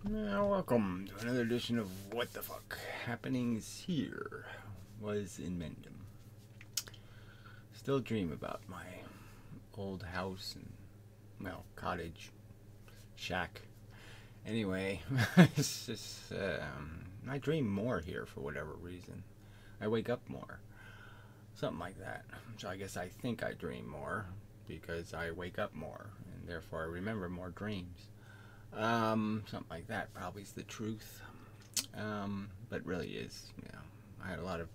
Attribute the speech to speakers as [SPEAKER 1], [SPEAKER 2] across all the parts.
[SPEAKER 1] Now, welcome to another edition of What the Fuck Happenings Here was in Mendham. Still dream about my old house and, well, cottage, shack. Anyway, it's just, I dream more here for whatever reason. I wake up more. Something like that. So I guess I think I dream more because I wake up more and therefore I remember more dreams. Something like that probably is the truth. But really is, you know, I had a lot of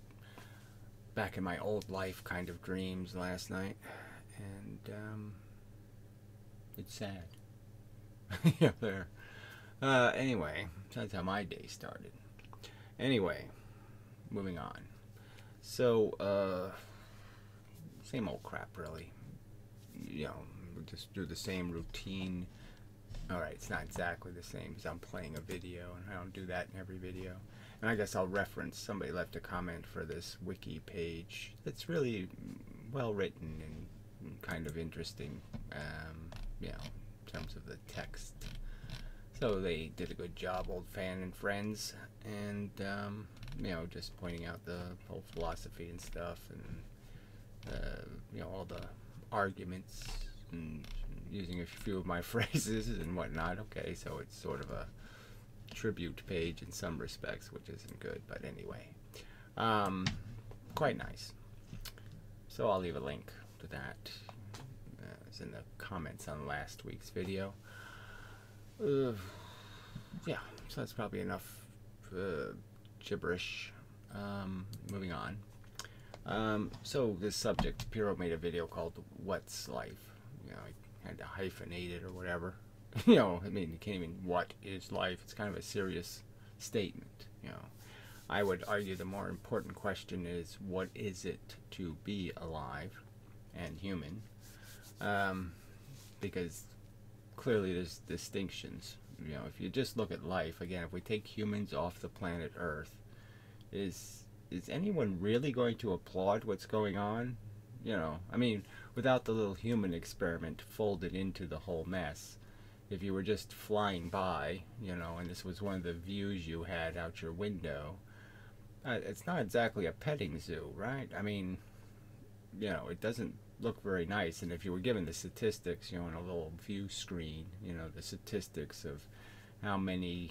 [SPEAKER 1] back in my old life kind of dreams last night, and it's sad. Yeah, there. Anyway, so that's how my day started. Anyway, moving on. So, same old crap, really. You know, just do the same routine. Alright, it's not exactly the same because I'm playing a video, and I don't do that in every video. And I guess I'll reference, somebody left a comment for this wiki page that's really well written and kind of interesting, you know, in terms of the text. So they did a good job, old fan and friends, and, you know, just pointing out the whole philosophy and stuff, and, you know, all the arguments, and using a few of my phrases and whatnot. Okay, so it's sort of a tribute page in some respects, which isn't good, but anyway, quite nice. So I'll leave a link to that. It's in the comments on last week's video. Yeah, so that's probably enough gibberish. Moving on. So this subject, Piero made a video called "What's Life?" You know, I had to hyphenate it or whatever. You know, I mean, you can't even, what is life? It's kind of a serious statement, you know. I would argue the more important question is, what is it to be alive and human? Because clearly there's distinctions. You know, if you just look at life, again, if we take humans off the planet Earth, is anyone really going to applaud what's going on? You know, I mean, without the little human experiment folded into the whole mess, if you were just flying by, you know, and this was one of the views you had out your window, it's not exactly a petting zoo, right? I mean, you know, it doesn't look very nice. And if you were given the statistics, you know, on a little view screen, you know, the statistics of how many,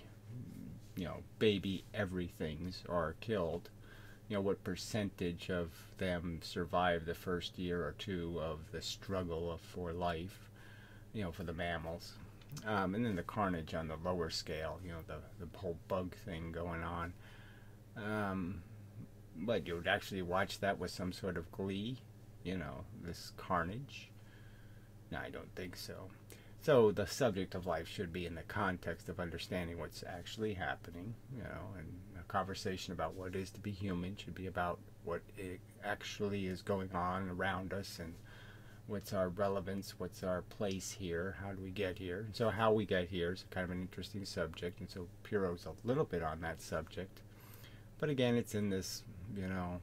[SPEAKER 1] you know, baby everythings are killed, you know, what percentage of them survive the first year or two of the struggle for life, you know, for the mammals. And then the carnage on the lower scale, you know, the whole bug thing going on. But you would actually watch that with some sort of glee, you know, this carnage? No, I don't think so. So the subject of life should be in the context of understanding what's actually happening, you know, and a conversation about what it is to be human should be about what it actually is going on around us, and what's our relevance, what's our place here, how do we get here. And so how we get here is kind of an interesting subject, and so Piero's a little bit on that subject. But again, it's in this, you know,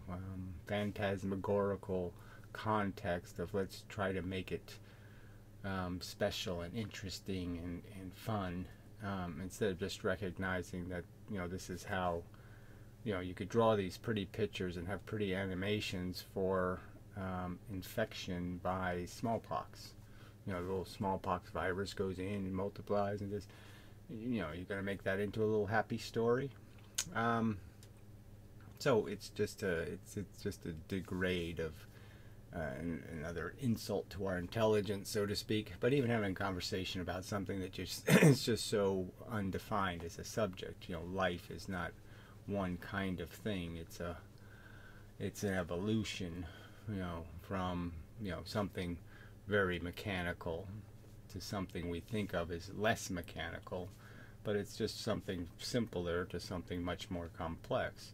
[SPEAKER 1] phantasmagorical context of let's try to make it special and interesting and fun, instead of just recognizing that, you know, this is how, you know, you could draw these pretty pictures and have pretty animations for infection by smallpox. You know, the little smallpox virus goes in and multiplies, and just, you know, you're going to make that into a little happy story. So it's just a degrade of another insult to our intelligence, so to speak. But even having a conversation about something that just is just so undefined as a subject, you know, life is not one kind of thing. It's an evolution, you know, from, you know, something very mechanical to something we think of as less mechanical, but it's just something simpler to something much more complex.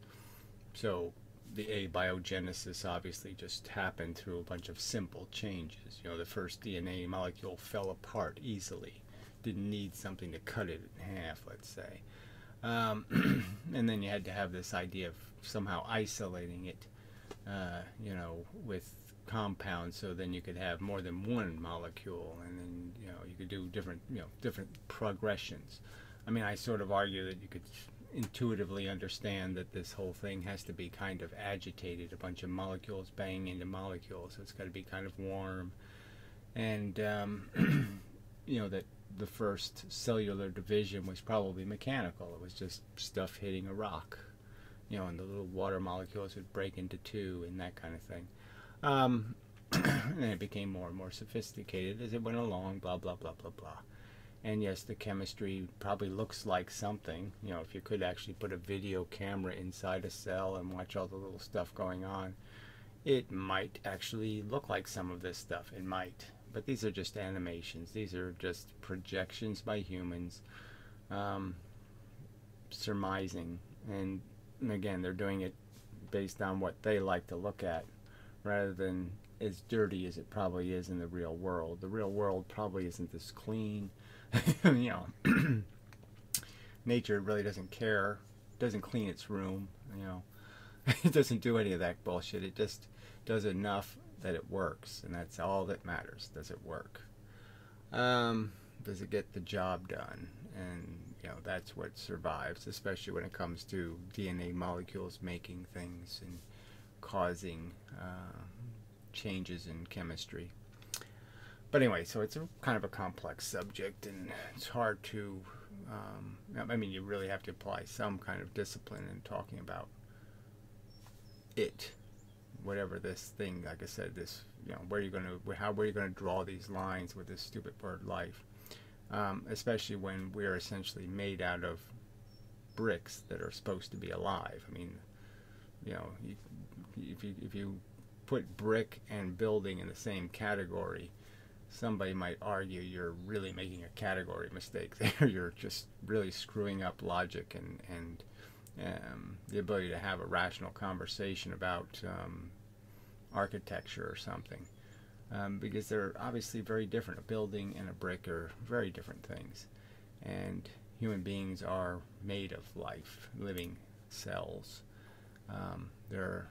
[SPEAKER 1] So the abiogenesis obviously just happened through a bunch of simple changes. You know, the first DNA molecule fell apart easily. Didn't need something to cut it in half, let's say. And then you had to have this idea of somehow isolating it, you know, with compounds, so then you could have more than one molecule, and then, you know, you could do different, you know, different progressions. I mean, I sort of argue that you could intuitively understand that this whole thing has to be kind of agitated, a bunch of molecules banging into molecules, so it's got to be kind of warm. And, you know, that the first cellular division was probably mechanical. It was just stuff hitting a rock, you know, and the little water molecules would break into two and that kind of thing. And then it became more and more sophisticated as it went along, blah, blah, blah, blah, blah. And yes, the chemistry probably looks like something. You know, if you could actually put a video camera inside a cell and watch all the little stuff going on, it might actually look like some of this stuff. It might. But these are just animations. These are just projections by humans, surmising. And again, they're doing it based on what they like to look at, rather than as dirty as it probably is in the real world. The real world probably isn't this clean. You know, nature really doesn't care, doesn't clean its room, you know. It doesn't do any of that bullshit. It just does enough that it works, and that's all that matters. Does it work? Does it get the job done? And, you know, that's what survives, especially when it comes to DNA molecules making things and causing changes in chemistry. But anyway, so it's a kind of a complex subject, and it's hard to, I mean, you really have to apply some kind of discipline in talking about it, whatever this thing, like I said, this, you know, where are you going to draw these lines with this stupid word life, especially when we're essentially made out of bricks that are supposed to be alive. I mean, you know, if you put brick and building in the same category, somebody might argue you're really making a category mistake there. You're just really screwing up logic and the ability to have a rational conversation about architecture or something, because they're obviously very different. A building and a brick are very different things, and human beings are made of life, living cells. They're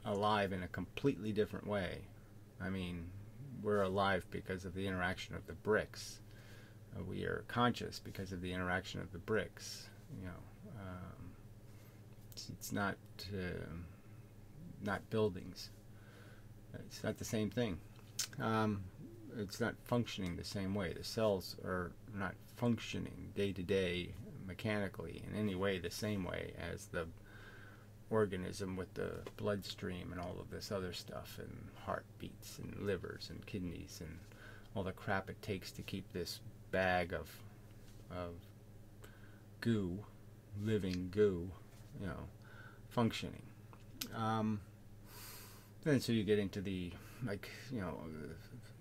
[SPEAKER 1] alive in a completely different way. I mean, we're alive because of the interaction of the bricks. We are conscious because of the interaction of the bricks. You know, it's not buildings. It's not the same thing. It's not functioning the same way. The cells are not functioning day to day mechanically in any way the same way as the organism with the bloodstream and all of this other stuff, and heartbeats and livers and kidneys and all the crap it takes to keep this bag of goo, living goo, you know, functioning. Then so you get into the, like, you know,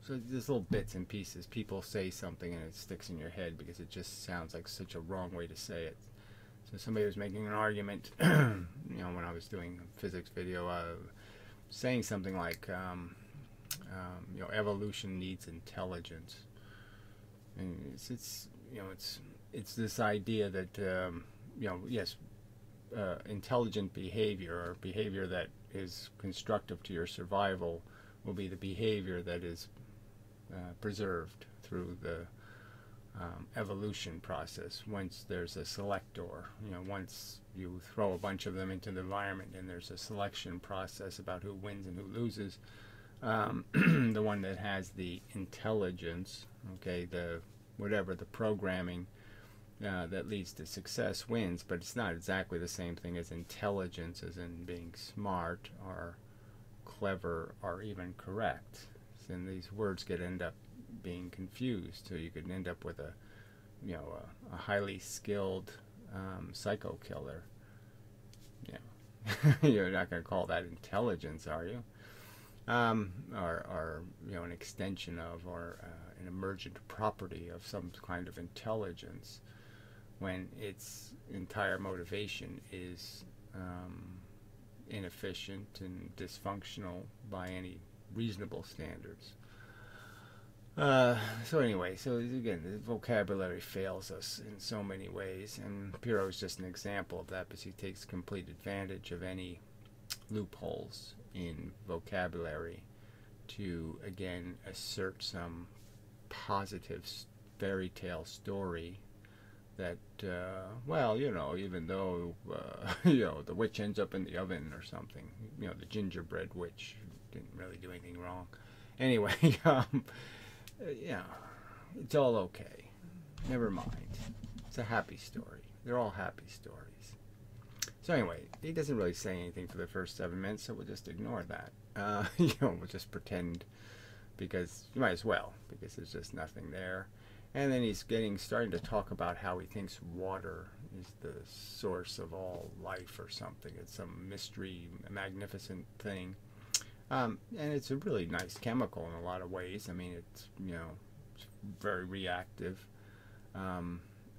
[SPEAKER 1] so there's little bits and pieces. People say something and it sticks in your head because it just sounds like such a wrong way to say it. So somebody was making an argument, you know, when I was doing a physics video, saying something like, you know, evolution needs intelligence. And it's you know, it's this idea that, you know, yes, intelligent behavior, or behavior that is constructive to your survival, will be the behavior that is preserved through the evolution process. Once there's a selector, you know, once you throw a bunch of them into the environment and there's a selection process about who wins and who loses, the one that has the intelligence, okay, the whatever the programming that leads to success wins. But it's not exactly the same thing as intelligence, as in being smart or clever or even correct. And these words end up being confused, so you could end up with a, you know, a highly skilled psycho killer. Yeah, you're not going to call that intelligence, are you? Or you know, an extension of, or an emergent property of some kind of intelligence, when its entire motivation is inefficient and dysfunctional by any reasonable standards. So anyway, so again, the vocabulary fails us in so many ways, and Piro is just an example of that, because he takes complete advantage of any loopholes in vocabulary to, again, assert some positive fairy tale story that, well, you know, even though, you know, the witch ends up in the oven or something, you know, the gingerbread witch didn't really do anything wrong. Anyway, yeah, it's all okay. Never mind. It's a happy story. They're all happy stories. So anyway, he doesn't really say anything for the first 7 minutes, so we'll just ignore that. You know, we'll just pretend, because you might as well, because there's just nothing there. And then he's starting to talk about how he thinks water is the source of all life or something. It's some mystery, magnificent thing. And it's a really nice chemical in a lot of ways. I mean, it's, you know, it's very reactive.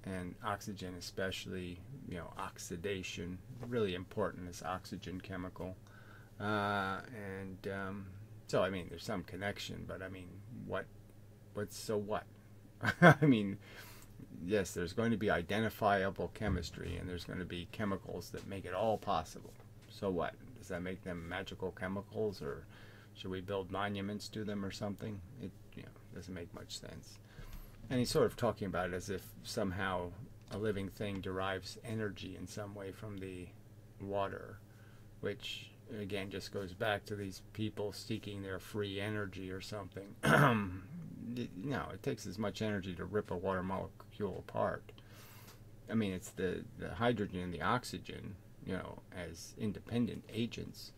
[SPEAKER 1] And oxygen especially, you know, oxidation, really important, this oxygen chemical. So, I mean, there's some connection, but I mean, what's so what? I mean, yes, there's going to be identifiable chemistry, and there's going to be chemicals that make it all possible. So what? Does that make them magical chemicals, or should we build monuments to them or something? It, you know, doesn't make much sense. And he's sort of talking about it as if somehow a living thing derives energy in some way from the water, which again just goes back to these people seeking their free energy or something. No, it takes as much energy to rip a water molecule apart. I mean, it's the hydrogen and the oxygen, you know, as independent agents.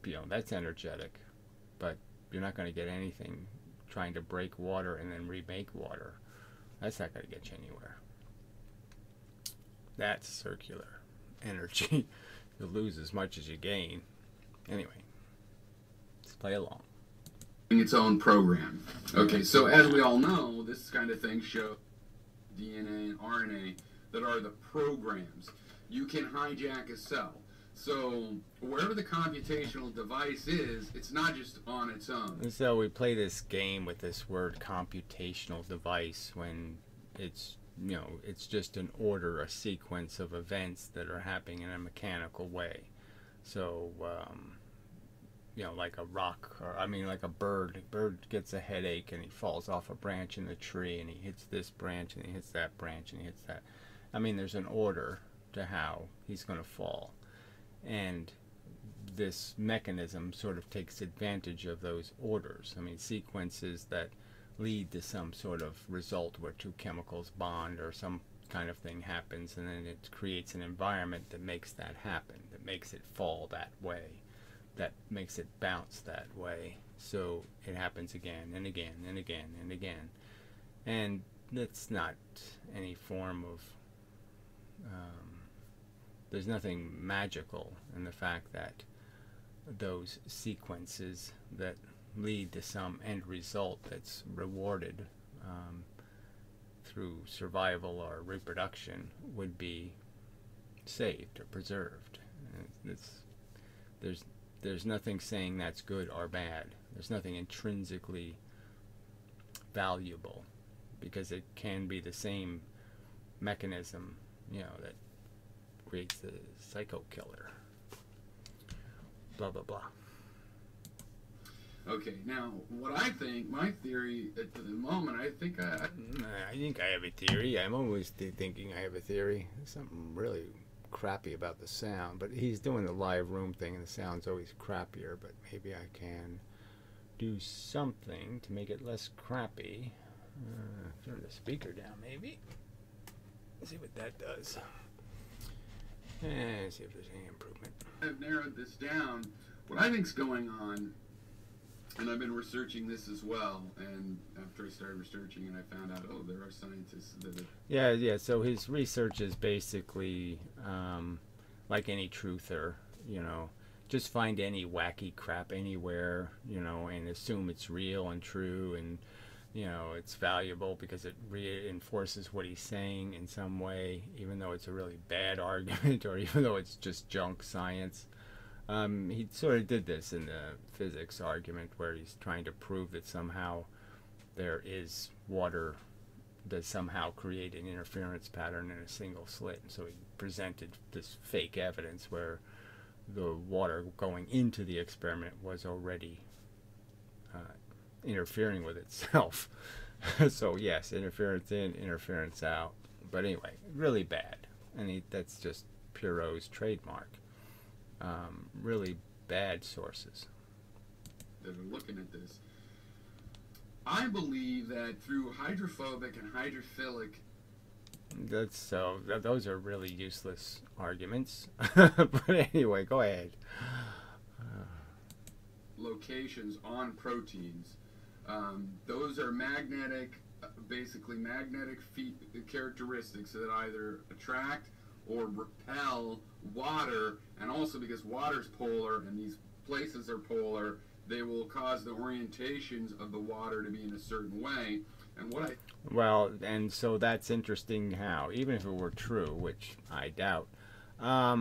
[SPEAKER 1] You know, that's energetic, but you're not going to get anything trying to break water and then remake water. That's not going to get you anywhere. That's circular energy. You lose as much as you gain. Anyway, let's play along.
[SPEAKER 2] Its own program. Okay, so as we all know, this kind of thing shows DNA and RNA that are the programs. You can hijack a cell. So wherever the computational device is, it's not just on its own.
[SPEAKER 1] And so we play this game with this word computational device when it's, you know, it's just an order, a sequence of events that are happening in a mechanical way. So, you know, like a rock, or I mean like a bird. A bird gets a headache and he falls off a branch in the tree and he hits this branch and he hits that branch and he hits that. I mean, there's an order to how he's going to fall. And this mechanism sort of takes advantage of those orders. I mean, sequences that lead to some sort of result where two chemicals bond or some kind of thing happens, and then it creates an environment that makes that happen, that makes it fall that way, that makes it bounce that way. So it happens again and again and again and again. And that's not any form of... there's nothing magical in the fact that those sequences that lead to some end result that's rewarded through survival or reproduction would be saved or preserved. There's nothing saying that's good or bad. There's nothing intrinsically valuable, because it can be the same mechanism, you know, that creates the psycho killer. Blah blah blah.
[SPEAKER 2] Okay, now what I think, my theory at the moment, I think I
[SPEAKER 1] have a theory. I'm always thinking I have a theory. There's something really crappy about the sound, but he's doing the live room thing and the sound's always crappier, but maybe I can do something to make it less crappy. Turn the speaker down maybe. Let's see what that does. And see if there's any improvement.
[SPEAKER 2] I've narrowed this down. What I think's going on, and I've been researching this as well, and after I started researching and I found out, oh, there are scientists that...
[SPEAKER 1] Yeah, so his research is basically like any truther, you know, just find any wacky crap anywhere, you know, and assume it's real and true, and, you know, it's valuable because it reinforces what he's saying in some way, even though it's a really bad argument or even though it's just junk science. He sort of did this in the physics argument where he's trying to prove that somehow there is water that somehow create an interference pattern in a single slit. And so he presented this fake evidence where the water going into the experiment was already interfering with itself. So yes, interference in, interference out. But anyway, really bad. And that's just Puro's trademark. Really bad sources
[SPEAKER 2] that are looking at this. I believe that through hydrophobic and hydrophilic,
[SPEAKER 1] those are really useless arguments. But anyway, go ahead.
[SPEAKER 2] Locations on proteins, those are magnetic, basically magnetic characteristics that either attract or repel water, and also because water is polar and these places are polar, they will cause the orientations of the water to be in a certain way. And
[SPEAKER 1] well, and so that's interesting how, even if it were true, which I doubt, I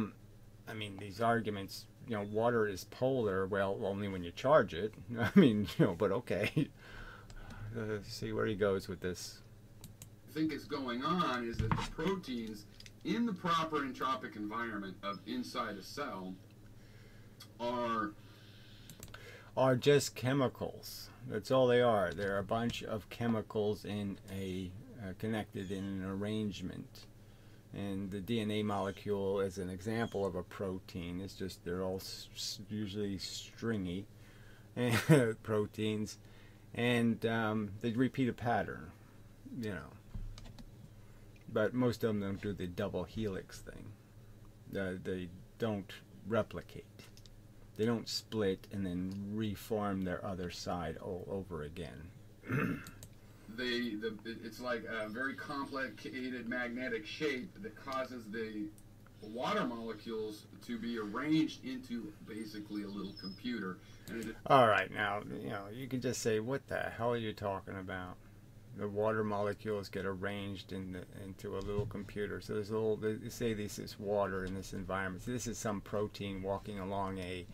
[SPEAKER 1] mean, these arguments, water is polar, well, only when you charge it. I mean, but okay. See where he goes with this.
[SPEAKER 2] I think is going on is that the proteins in the proper entropic environment of inside a cell
[SPEAKER 1] are just chemicals. That's all they are. They're a bunch of chemicals in connected in an arrangement. And the DNA molecule is an example of a protein. It's just they're all usually stringy proteins, and they repeat a pattern, But most of them don't do the double helix thing. They don't replicate. They don't split and then reform their other side all over again.
[SPEAKER 2] It's like a very complicated magnetic shape that causes the water molecules to be arranged into basically a little computer.
[SPEAKER 1] All right, now you can just say, what the hell are you talking about? The water molecules get arranged into a little computer. So there's they say this is water in this environment. So this is some protein walking along a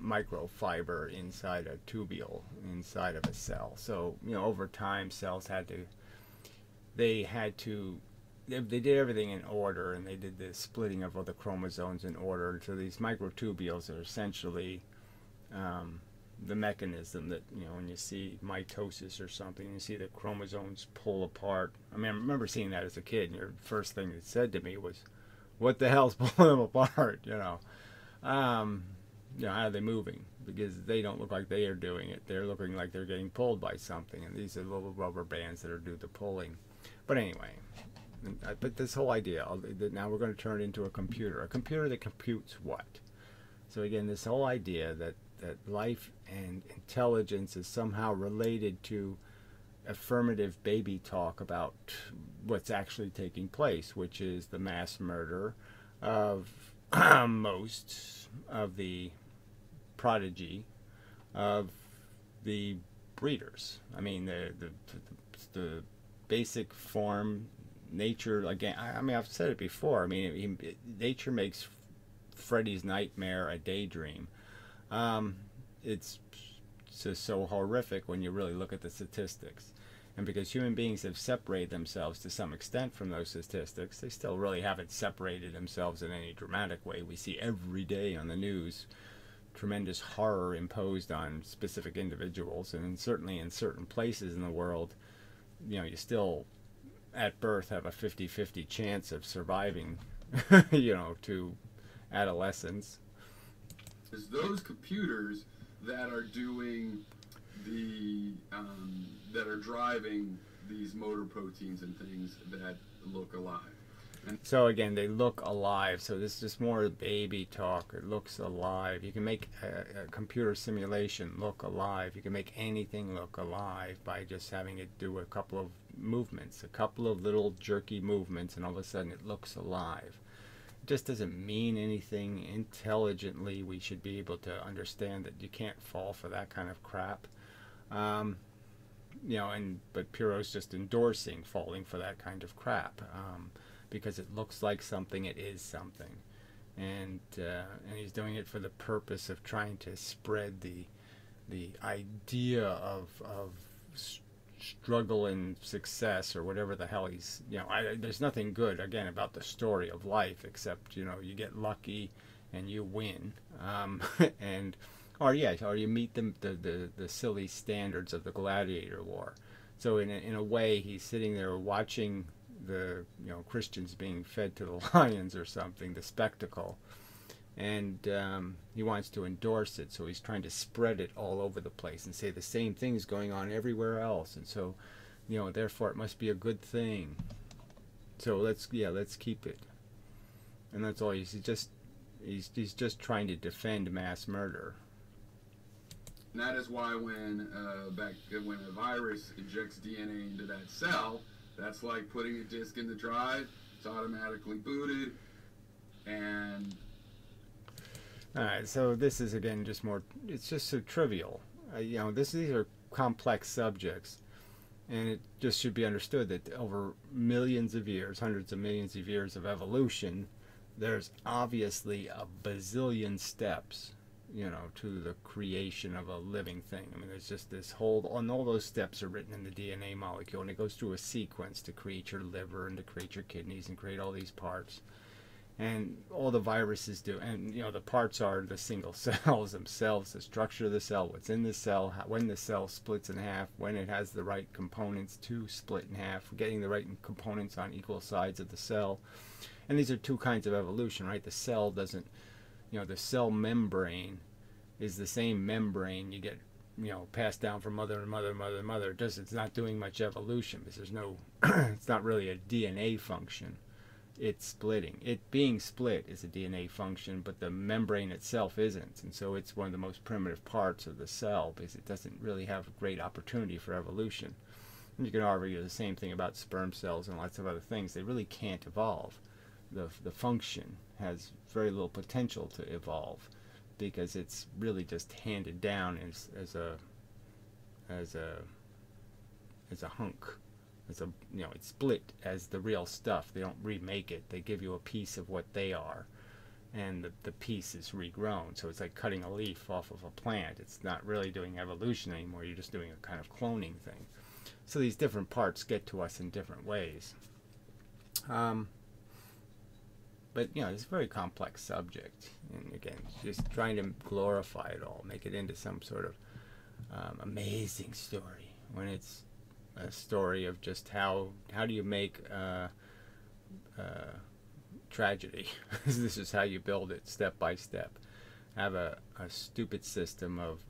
[SPEAKER 1] microfiber inside a tubule inside of a cell. So over time cells they did everything in order, and they did the splitting of all the chromosomes in order. So these microtubules are essentially the mechanism that, when you see mitosis or something, you see the chromosomes pull apart. I mean, I remember seeing that as a kid, and your first thing it said to me was, what the hell's pulling them apart? How are they moving? Because they don't look like they are doing it. They're looking like they're getting pulled by something, and these are little rubber bands that are do the pulling. But anyway, but this whole idea that now we're going to turn it into a computer that computes what? So again, this whole idea that life and intelligence is somehow related to affirmative baby talk about what's actually taking place, which is the mass murder of most of the prodigy of the breeders. I mean, the basic form, nature, again, I mean, I've said it before, I mean, nature makes Freddy's nightmare a daydream. It's just so horrific when you really look at the statistics. And because human beings have separated themselves to some extent from those statistics, they still really haven't separated themselves in any dramatic way. We see every day on the news tremendous horror imposed on specific individuals, and certainly in certain places in the world, you still at birth have a 50-50 chance of surviving, to adolescence.
[SPEAKER 2] Is those computers that are doing that are driving these motor proteins and things that look alive. And
[SPEAKER 1] so again, they look alive. So this is just more baby talk. It looks alive. You can make a computer simulation look alive. You can make anything look alive by just having it do a couple of movements, a couple of little jerky movements, and all of a sudden it looks alive. It just doesn't mean anything. Intelligently, we should be able to understand that you can't fall for that kind of crap. But Puro's just endorsing falling for that kind of crap, because it looks like something, it is something, and he's doing it for the purpose of trying to spread the idea of struggle and success, or whatever the hell he's, there's nothing good again about the story of life except you get lucky and you win, or you meet the silly standards of the gladiator war. So in a way, he's sitting there watching the Christians being fed to the lions or something, the spectacle, and he wants to endorse it. So he's trying to spread it all over the place and say the same thing is going on everywhere else, and so therefore it must be a good thing. So let's keep it. And that's all. He's just trying to defend mass murder.
[SPEAKER 2] And that is why when a virus injects DNA into that cell, that's like putting a disk in the drive. It's automatically booted, and
[SPEAKER 1] all right. So this is again just more. It's just so trivial. These are complex subjects, and it just should be understood that over millions of years, hundreds of millions of years of evolution, there's obviously a bazillion steps, to the creation of a living thing. I mean, there's just this whole, and all those steps are written in the DNA molecule, and it goes through a sequence to create your liver and to create your kidneys and create all these parts. And all the viruses do, and the parts are the single cells themselves, the structure of the cell, what's in the cell, when the cell splits in half, when it has the right components to split in half, getting the right components on equal sides of the cell. And these are two kinds of evolution, right? The cell doesn't, the cell membrane is the same membrane you get, passed down from mother to mother, mother to mother. It's not doing much evolution because there's no, it's not really a DNA function. It's splitting. It being split is a DNA function, but the membrane itself isn't. And so it's one of the most primitive parts of the cell because it doesn't really have a great opportunity for evolution. And you can argue the same thing about sperm cells and lots of other things. They really can't evolve. The function has very little potential to evolve because it's really just handed down as a hunk. It's split as the real stuff. They don't remake it. They give you a piece of what they are, and the piece is regrown. So it's like cutting a leaf off of a plant. It's not really doing evolution anymore. You're just doing a kind of cloning thing. So these different parts get to us in different ways. But it's a very complex subject, and again, just trying to glorify it all, make it into some sort of amazing story when it's a story of just how do you make tragedy. This is how you build it step by step. Have a stupid system of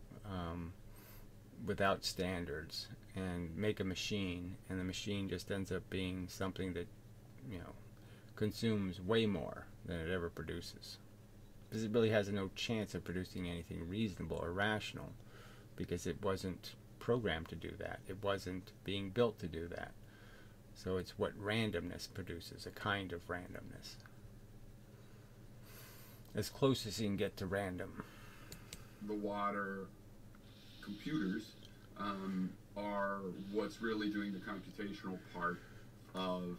[SPEAKER 1] without standards and make a machine, and the machine just ends up being something that consumes way more than it ever produces, because it really has no chance of producing anything reasonable or rational because it wasn't programmed to do that. It wasn't being built to do that. So it's what randomness produces, a kind of randomness. As close as you can get to random.
[SPEAKER 2] The water computers are what's really doing the computational part of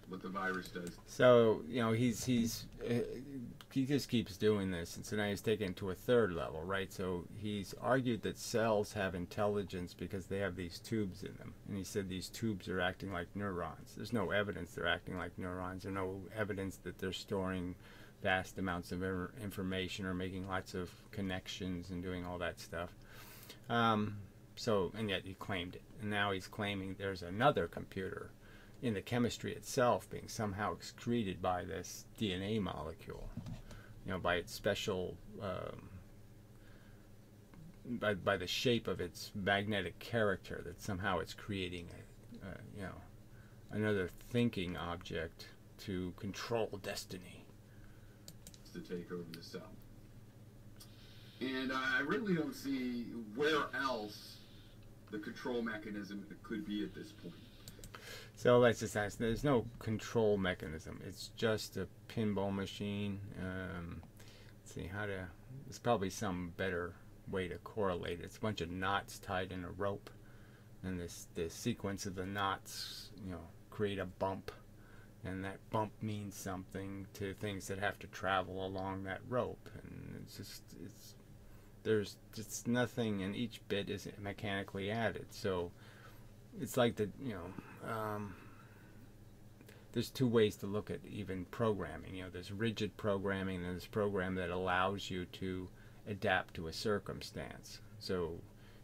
[SPEAKER 2] what the virus does.
[SPEAKER 1] So he just keeps doing this, and so now he's taken it to a third level, right? So he's argued that cells have intelligence because they have these tubes in them, and he said these tubes are acting like neurons. There's no evidence they're acting like neurons. There's no evidence that they're storing vast amounts of information or making lots of connections and doing all that stuff. And yet he claimed it, and now he's claiming there's another computer in the chemistry itself being somehow excreted by this DNA molecule, by its special, by the shape of its magnetic character, that somehow it's creating another thinking object to control destiny.
[SPEAKER 2] To take over the cell. And I really don't see where else the control mechanism could be at this point.
[SPEAKER 1] So let's just ask, there's no control mechanism. It's just a pinball machine. Let's see there's probably some better way to correlate it. It's a bunch of knots tied in a rope, and the sequence of the knots, create a bump, and that bump means something to things that have to travel along that rope. And there's just nothing, and each bit is mechanically added. So it's like there's two ways to look at even programming. There's rigid programming, and there's program that allows you to adapt to a circumstance. So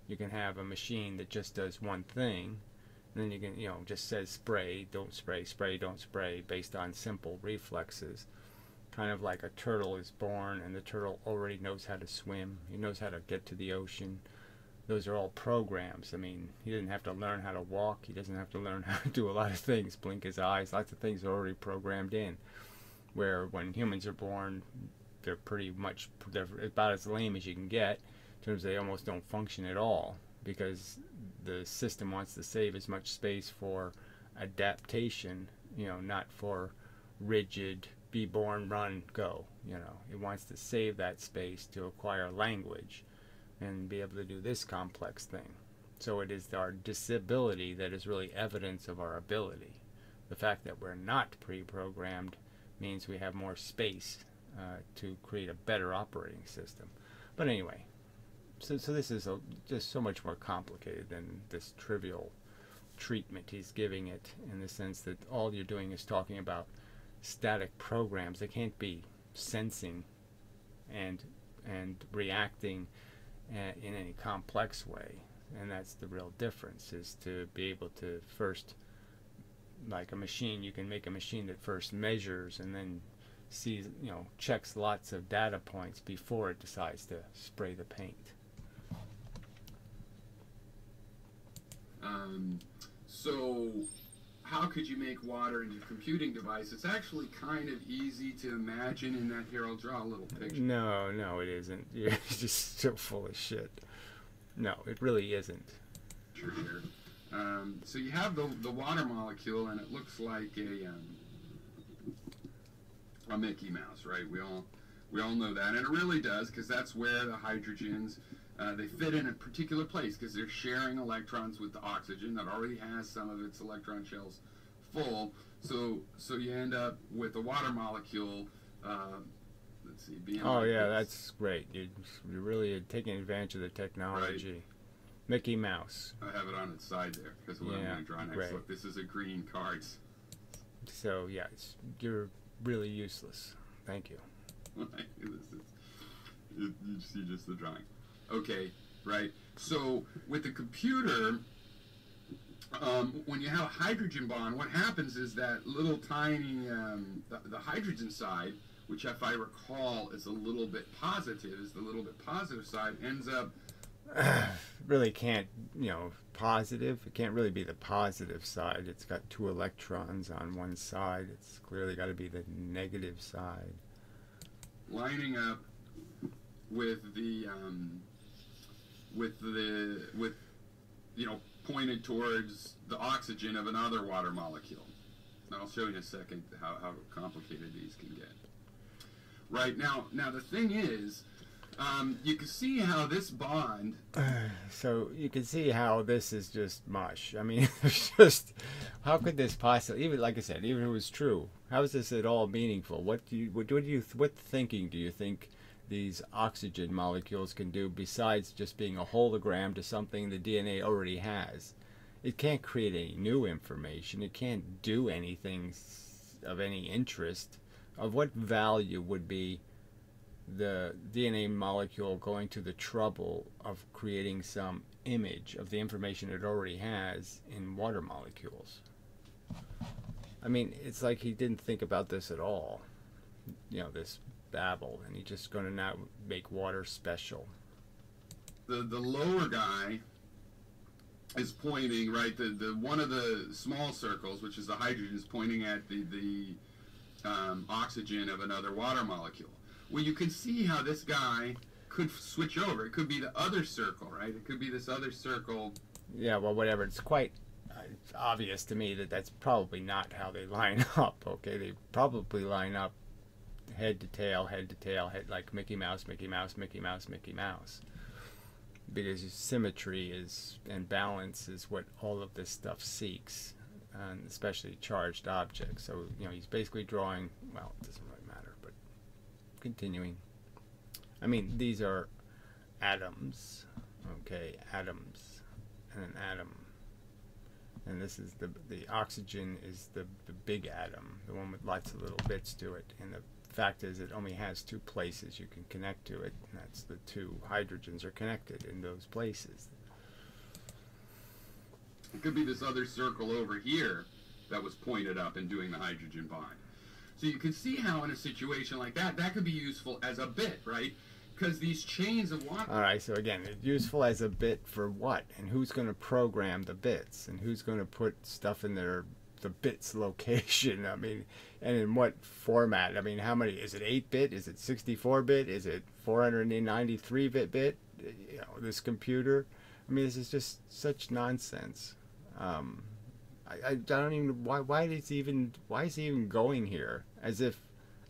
[SPEAKER 1] You can have a machine that just does one thing, and then you can, just says spray, don't spray, spray, don't spray, based on simple reflexes. Kind of like a turtle is born, and the turtle already knows how to swim. He knows how to get to the ocean. Those are all programs. I mean, he doesn't have to learn how to walk. He doesn't have to learn how to do a lot of things, blink his eyes. Lots of things are already programmed in. Where when humans are born, they're about as lame as you can get. In terms of they almost don't function at all, because the system wants to save as much space for adaptation, not for rigid be born, run, go. It wants to save that space to acquire language and be able to do this complex thing. So it is our disability that is really evidence of our ability. The fact that we're not pre-programmed means we have more space to create a better operating system. But anyway, so this is just so much more complicated than this trivial treatment he's giving it, in the sense that all you're doing is talking about static programs. They can't be sensing and reacting in any complex way, and that's the real difference, is to be able to first, like a machine, you can make a machine that first measures and then sees, checks lots of data points before it decides to spray the paint.
[SPEAKER 2] So how could you make water into a computing device? It's actually kind of easy to imagine in that. Here, I'll draw a little picture.
[SPEAKER 1] No, it isn't. You're just so full of shit. No, it really isn't.
[SPEAKER 2] Here. So you have the water molecule, and it looks like a Mickey Mouse, right? We all know that, and it really does, because that's where the hydrogens they fit in a particular place, because they're sharing electrons with the oxygen that already has some of its electron shells full. So you end up with a water molecule. Let's see. Being
[SPEAKER 1] oh
[SPEAKER 2] like
[SPEAKER 1] yeah,
[SPEAKER 2] this.
[SPEAKER 1] that's great. You're really taking advantage of the technology. Right. Mickey Mouse.
[SPEAKER 2] I have it on its side there, because what I'm going to draw next.
[SPEAKER 1] Great.
[SPEAKER 2] Look, this is a green card.
[SPEAKER 1] So yeah, you're really useless. Thank you.
[SPEAKER 2] You see just the drawing. Okay, right. So with the computer, when you have a hydrogen bond, what happens is that little tiny, the hydrogen side, which if I recall is a little bit positive, is the little bit positive side, ends up...
[SPEAKER 1] really can't, positive. It can't really be the positive side. It's got 2 electrons on one side. It's clearly got to be the negative side.
[SPEAKER 2] Lining up with pointed towards the oxygen of another water molecule. And I'll show you in a second how complicated these can get. Right, now the thing is, you can see how this bond...
[SPEAKER 1] So you can see how this is just mush. I mean, it's just, how could this possibly, even like I said, even if it was true, how is this at all meaningful? What thinking do you think these oxygen molecules can do besides just being a hologram to something the DNA already has? It can't create any new information. It can't do anything of any interest. Of what value would be the DNA molecule going to the trouble of creating some image of the information it already has in water molecules? I mean, it's like he didn't think about this at all. This babble, and he's just going to now make water special.
[SPEAKER 2] The lower guy is pointing, right, the one of the small circles, which is the hydrogen, is pointing at the oxygen of another water molecule. Well, you can see how this guy could switch over. It could be the other circle, right? It could be this other circle.
[SPEAKER 1] Yeah, well, whatever. It's quite obvious to me that that's probably not how they line up, okay? They probably line up head to tail, like Mickey Mouse, Mickey Mouse, Mickey Mouse, Mickey Mouse. Because symmetry and balance is what all of this stuff seeks, and especially charged objects. So, he's basically drawing, well, it doesn't really matter, but continuing. I mean, these are atoms, okay, atoms, and an atom. And this is the oxygen is the big atom, the one with lots of little bits to it. And the fact is it only has 2 places you can connect to it, and that's the 2 hydrogens are connected in those places.
[SPEAKER 2] It could be this other circle over here that was pointed up and doing the hydrogen bond. So you can see how in a situation like that, that could be useful as a bit, right? Because these chains of water...
[SPEAKER 1] All right, so again, it's useful as a bit for what? And who's going to program the bits? And who's going to put stuff in the bits location? I mean, and in what format? I mean, how many? Is it 8-bit? Is it 64-bit? Is it 493-bit? You know, this computer? I mean, this is just such nonsense. I don't even... Why is he even going here? As if,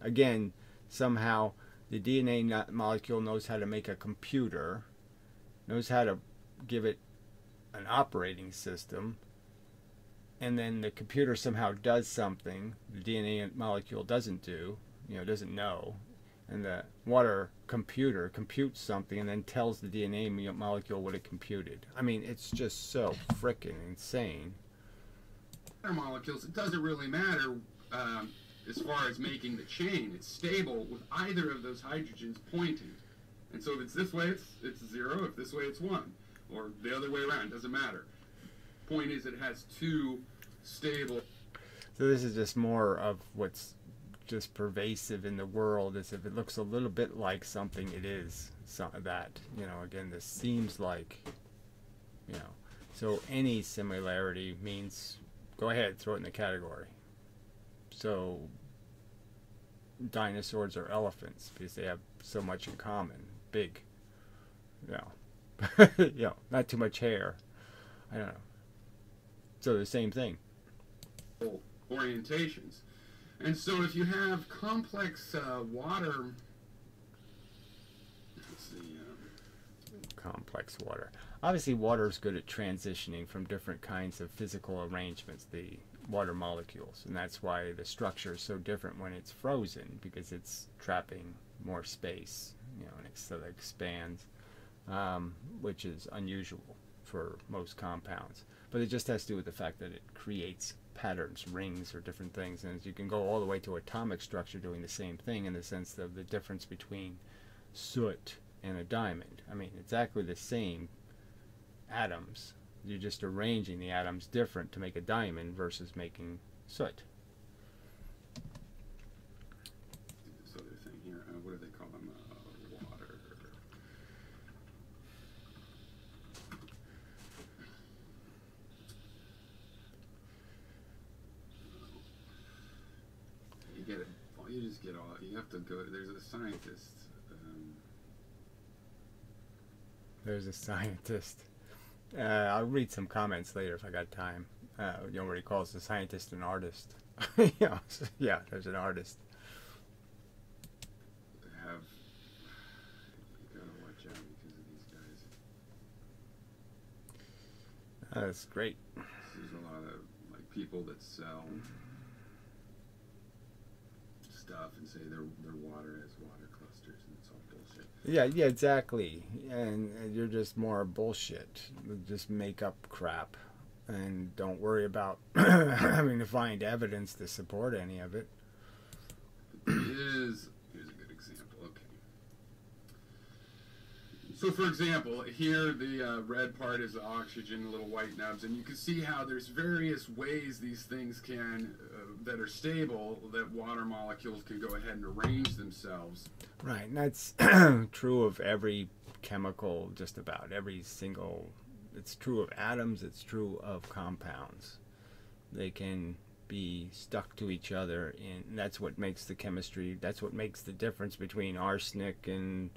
[SPEAKER 1] again, somehow... the DNA molecule knows how to make a computer, knows how to give it an operating system, and then the computer somehow does something the DNA molecule doesn't do, doesn't know, and the water computer computes something and then tells the DNA molecule what it computed. I mean, it's just so frickin' insane.
[SPEAKER 2] Molecules, it doesn't really matter as far as making the chain. It's stable with either of those hydrogens pointing. And so if it's this way, it's 0. If this way, it's 1. Or the other way around, doesn't matter. Point is, it has two stable...
[SPEAKER 1] So this is just more of what's just pervasive in the world, as if it looks a little bit like something, it is that. Again, this seems like, so any similarity means, go ahead, throw it in the category. So dinosaurs are elephants because they have so much in common. Big, not too much hair. I don't know. So the same thing.
[SPEAKER 2] Orientations. And so if you have complex water, let's see,
[SPEAKER 1] complex water. Obviously, water is good at transitioning from different kinds of physical arrangements, the water molecules, and that's why the structure is so different when it's frozen, because it's trapping more space, and it expands, which is unusual for most compounds. But it just has to do with the fact that it creates patterns, rings, or different things, and you can go all the way to atomic structure doing the same thing, in the sense of the difference between soot and a diamond. I mean, exactly the same atoms. You're just arranging the atoms different to make a diamond versus making soot.
[SPEAKER 2] This other thing here, what do they call them? Water. You get it. You just get all. You have to go. There's a scientist.
[SPEAKER 1] There's a scientist. I'll read some comments later if I got time. What he calls the scientist an artist. Yeah, there's an artist.
[SPEAKER 2] You gotta watch out because of these guys.
[SPEAKER 1] That's great.
[SPEAKER 2] There's a lot of people that sell stuff and say their water has water clusters, and it's all bullshit.
[SPEAKER 1] Yeah, exactly. And you're just more bullshit. Just make up crap. And don't worry about having to find evidence to support any of it.
[SPEAKER 2] Here's a good example. Okay. So, for example, here the red part is the oxygen, little white nubs, and you can see how there's various ways these things can, that are stable, that water molecules can go ahead and arrange themselves.
[SPEAKER 1] Right, and that's true of every chemical, just about every single. It's true of atoms, it's true of compounds. They can be stuck to each other, and that's what makes the chemistry, that's what makes the difference between arsenic and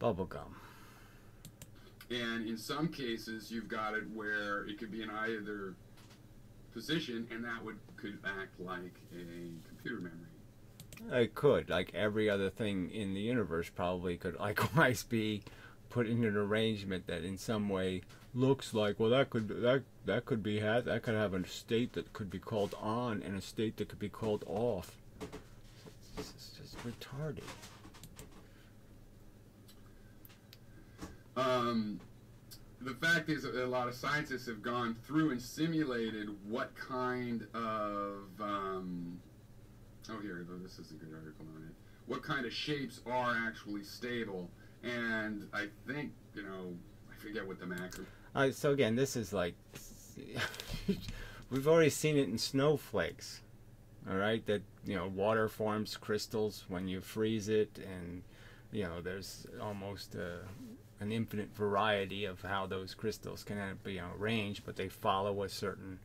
[SPEAKER 1] bubblegum.
[SPEAKER 2] And in some cases, you've got it where it could be in either position, and that could act like a computer memory.
[SPEAKER 1] It could, like every other thing in the universe probably could likewise be put in an arrangement that in some way looks like, well, that could have a state that could be called on and a state that could be called off. It's just retarded.
[SPEAKER 2] The fact is that a lot of scientists have gone through and simulated what kind of here, this is a good article on it. What kind of shapes are actually stable? And I think, I forget what the macro.
[SPEAKER 1] So again, this is like we've already seen it in snowflakes. All right, that water forms crystals when you freeze it, and there's almost an infinite variety of how those crystals can be arranged, but they follow a certain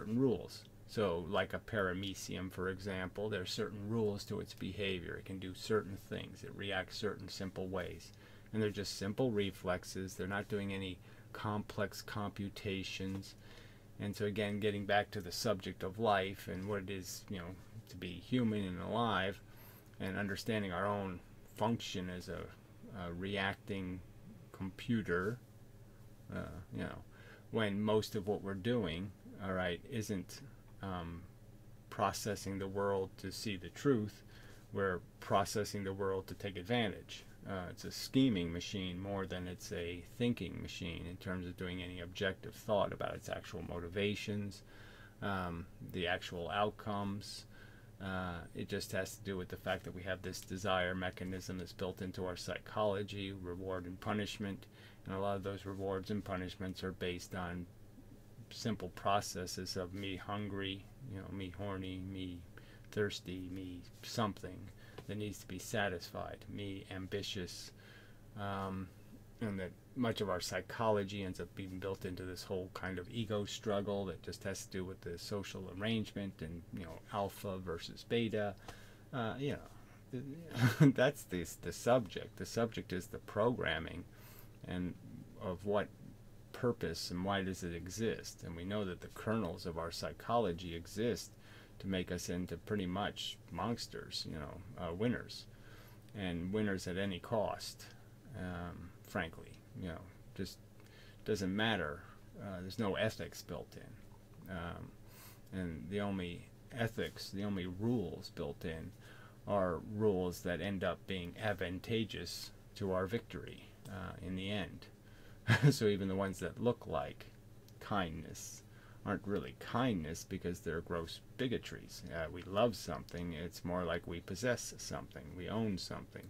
[SPEAKER 1] rules. So, like a paramecium, for example, there are certain rules to its behavior. It can do certain things. It reacts certain simple ways, and they're just simple reflexes. They're not doing any complex computations. And so again, getting back to the subject of life and what it is, to be human and alive, and understanding our own function as a reacting computer, when most of what we're doing, all right, isn't processing the world to see the truth. We're processing the world to take advantage. It's a scheming machine more than it's a thinking machine in terms of doing any objective thought about its actual motivations, the actual outcomes. It just has to do with the fact that we have this desire mechanism that's built into our psychology, reward and punishment, and a lot of those rewards and punishments are based on simple processes of me hungry, me horny, me thirsty, me something that needs to be satisfied, me ambitious, and that much of our psychology ends up being built into this whole kind of ego struggle that just has to do with the social arrangement and alpha versus beta. That's the subject. The subject is the programming, and of what purpose and why does it exist. And we know that the kernels of our psychology exist to make us into pretty much monsters, winners, and winners at any cost. Frankly, just doesn't matter. There's no ethics built in, and the only ethics, the only rules built in, are rules that end up being advantageous to our victory in the end. So even the ones that look like kindness aren't really kindness because they're gross bigotries. We love something, it's more like we possess something, we own something.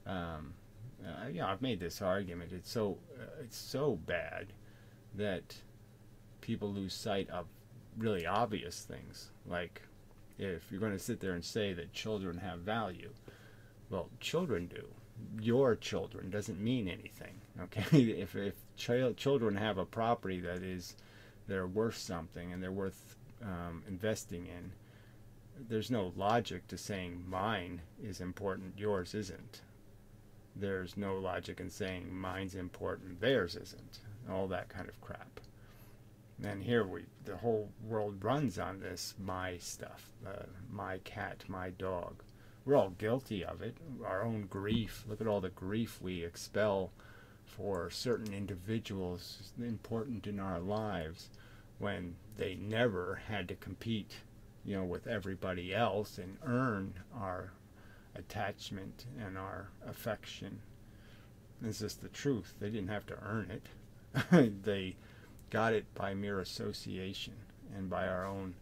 [SPEAKER 1] I've made this argument. It's so bad that people lose sight of really obvious things. Like, if you're going to sit there and say that children have value, well, children do. Your children doesn't mean anything. Okay, if children have a property that they're worth something and they're worth investing in, there's no logic to saying mine is important, yours isn't. There's no logic in saying mine's important, theirs isn't. All that kind of crap. And here the whole world runs on this my stuff, my cat, my dog. We're all guilty of it. Our own grief. Look at all the grief we expel for certain individuals important in our lives when they never had to compete, with everybody else and earn our attachment and our affection. It's just the truth. They didn't have to earn it. They got it by mere association and by our own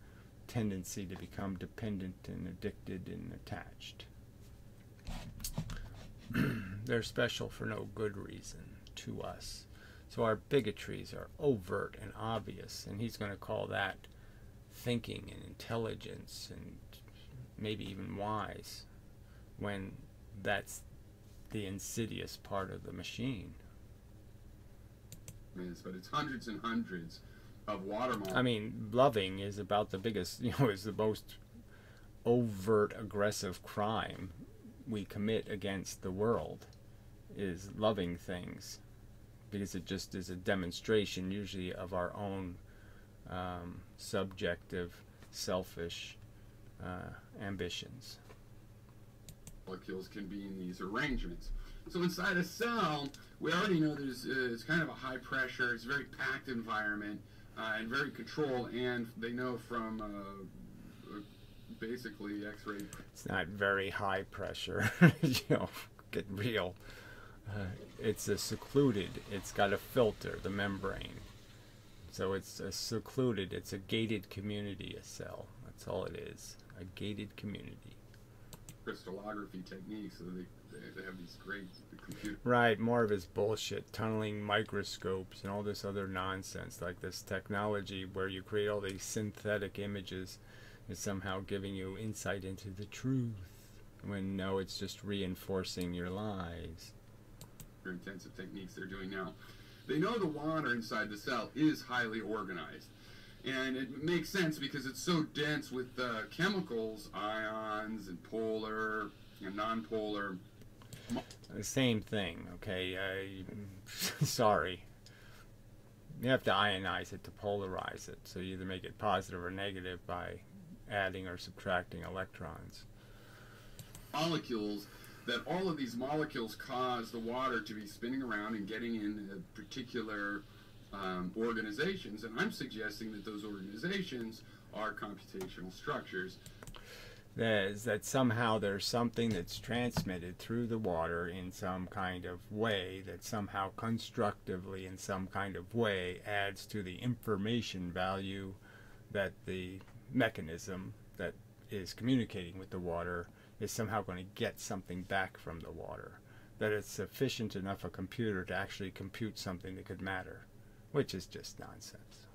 [SPEAKER 1] tendency to become dependent and addicted and attached. They're special for no good reason to us. So our bigotries are overt and obvious, and he's going to call that thinking and intelligence and maybe even wise, when that's the insidious part of the machine.
[SPEAKER 2] But it's hundreds and hundreds of watermarks.
[SPEAKER 1] I mean, loving is about the biggest, is the most overt aggressive crime we commit against the world, is loving things, because it just is a demonstration usually of our own subjective, selfish ambitions.
[SPEAKER 2] Molecules can be in these arrangements. So inside a cell, we already know it's kind of a high pressure, it's a very packed environment, and very controlled, and they know from basically X-ray.
[SPEAKER 1] It's not very high pressure, get real. It's a secluded, it's got a filter, the membrane. So it's a secluded, it's a gated community, a cell. That's all it is, a gated community.
[SPEAKER 2] Crystallography techniques, so they They have these great computers.
[SPEAKER 1] Right, more of his bullshit, tunneling microscopes and all this other nonsense, like this technology where you create all these synthetic images is somehow giving you insight into the truth, when no, it's just reinforcing your lies.
[SPEAKER 2] Intensive techniques they're doing now. They know the water inside the cell is highly organized. And it makes sense because it's so dense with chemicals, ions, and polar and nonpolar.
[SPEAKER 1] The same thing, okay? Sorry. You have to ionize it to polarize it. So you either make it positive or negative by adding or subtracting electrons.
[SPEAKER 2] Molecules, that all of these molecules cause the water to be spinning around and getting in particular organizations. And I'm suggesting that those organizations are computational structures.
[SPEAKER 1] That somehow there's something that's transmitted through the water in some kind of way that somehow constructively in some kind of way adds to the information value that the mechanism that is communicating with the water is somehow going to get something back from the water. That it's sufficient enough a computer to actually compute something that could matter, which is just nonsense.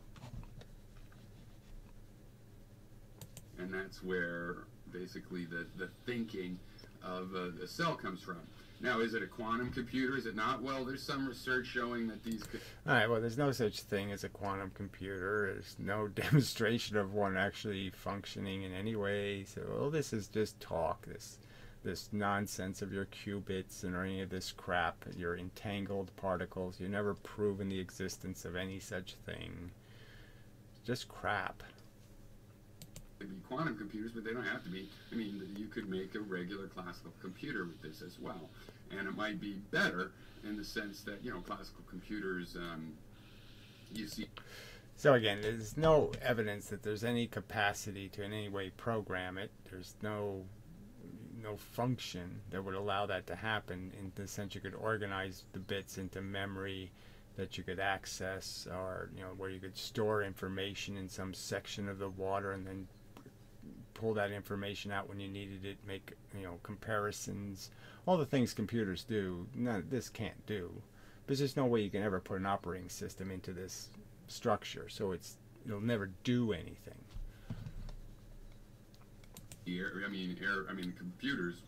[SPEAKER 2] And that's where basically the thinking of the cell comes from. Now, is it a quantum computer? Is it not? Well, there's some research showing that these...
[SPEAKER 1] All right, well, there's no such thing as a quantum computer. There's no demonstration of one actually functioning in any way. So, well, this is just talk, this nonsense of your qubits and any of this crap, your entangled particles. You've never proven the existence of any such thing. It's just crap.
[SPEAKER 2] Be quantum computers, but they don't have to be. I mean, you could make a regular classical computer with this as well, and it might be better in the sense that, you know, classical computers, you see.
[SPEAKER 1] So again, there's no evidence that there's any capacity to in any way program it. There's no function that would allow that to happen, in the sense you could organize the bits into memory that you could access, or, you know, where you could store information in some section of the water and then pull that information out when you needed it, make, you know, comparisons, all the things computers do. None of this can't do. There's just no way you can ever put an operating system into this structure, so it'll never do anything.
[SPEAKER 2] I mean, computers,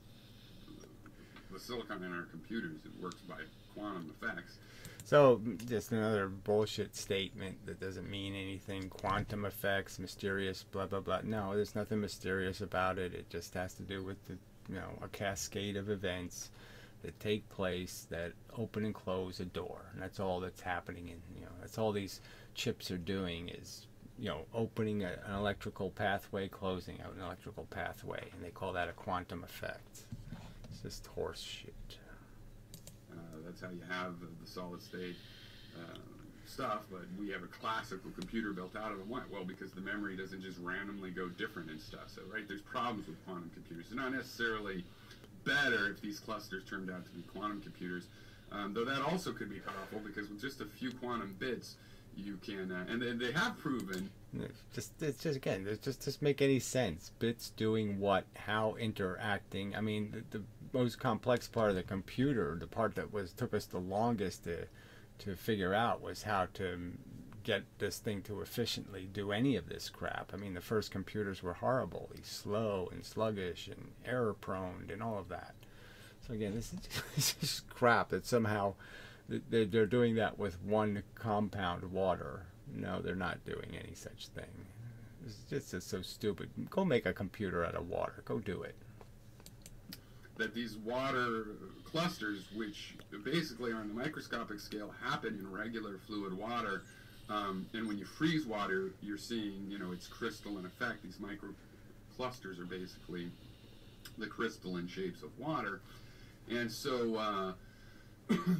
[SPEAKER 2] the silicon in our computers, it works by quantum effects.
[SPEAKER 1] So, just another bullshit statement that doesn't mean anything. Quantum effects, mysterious, blah, blah, blah. No, there's nothing mysterious about it. It just has to do with a cascade of events that take place that open and close a door. And that's all that's happening. And, that's all these chips are doing is, opening an electrical pathway, closing out an electrical pathway. And they call that a quantum effect. It's just horse shit.
[SPEAKER 2] That's how you have the solid state stuff, but we have a classical computer built out of it. Why? Well, because the memory doesn't just randomly go different and stuff. So, right, there's problems with quantum computers. They're not necessarily better if these clusters turned out to be quantum computers, though that also could be powerful, because with just a few quantum bits, you can, and they have proven.
[SPEAKER 1] It's just again, it just make any sense. Bits doing what, how interacting. I mean, the most complex part of the computer, the part that took us the longest to figure out, was how to get this thing to efficiently do any of this crap. I mean, the first computers were horribly slow and sluggish and error prone and all of that. So again, this is just crap that somehow they're doing that with one compound water. No, they're not doing any such thing. It's just so stupid. Go make a computer out of water. Go do it.
[SPEAKER 2] That these water clusters, which basically on the microscopic scale happen in regular fluid water, and when you freeze water, you're seeing, its crystalline effect. These micro clusters are basically the crystalline shapes of water, and so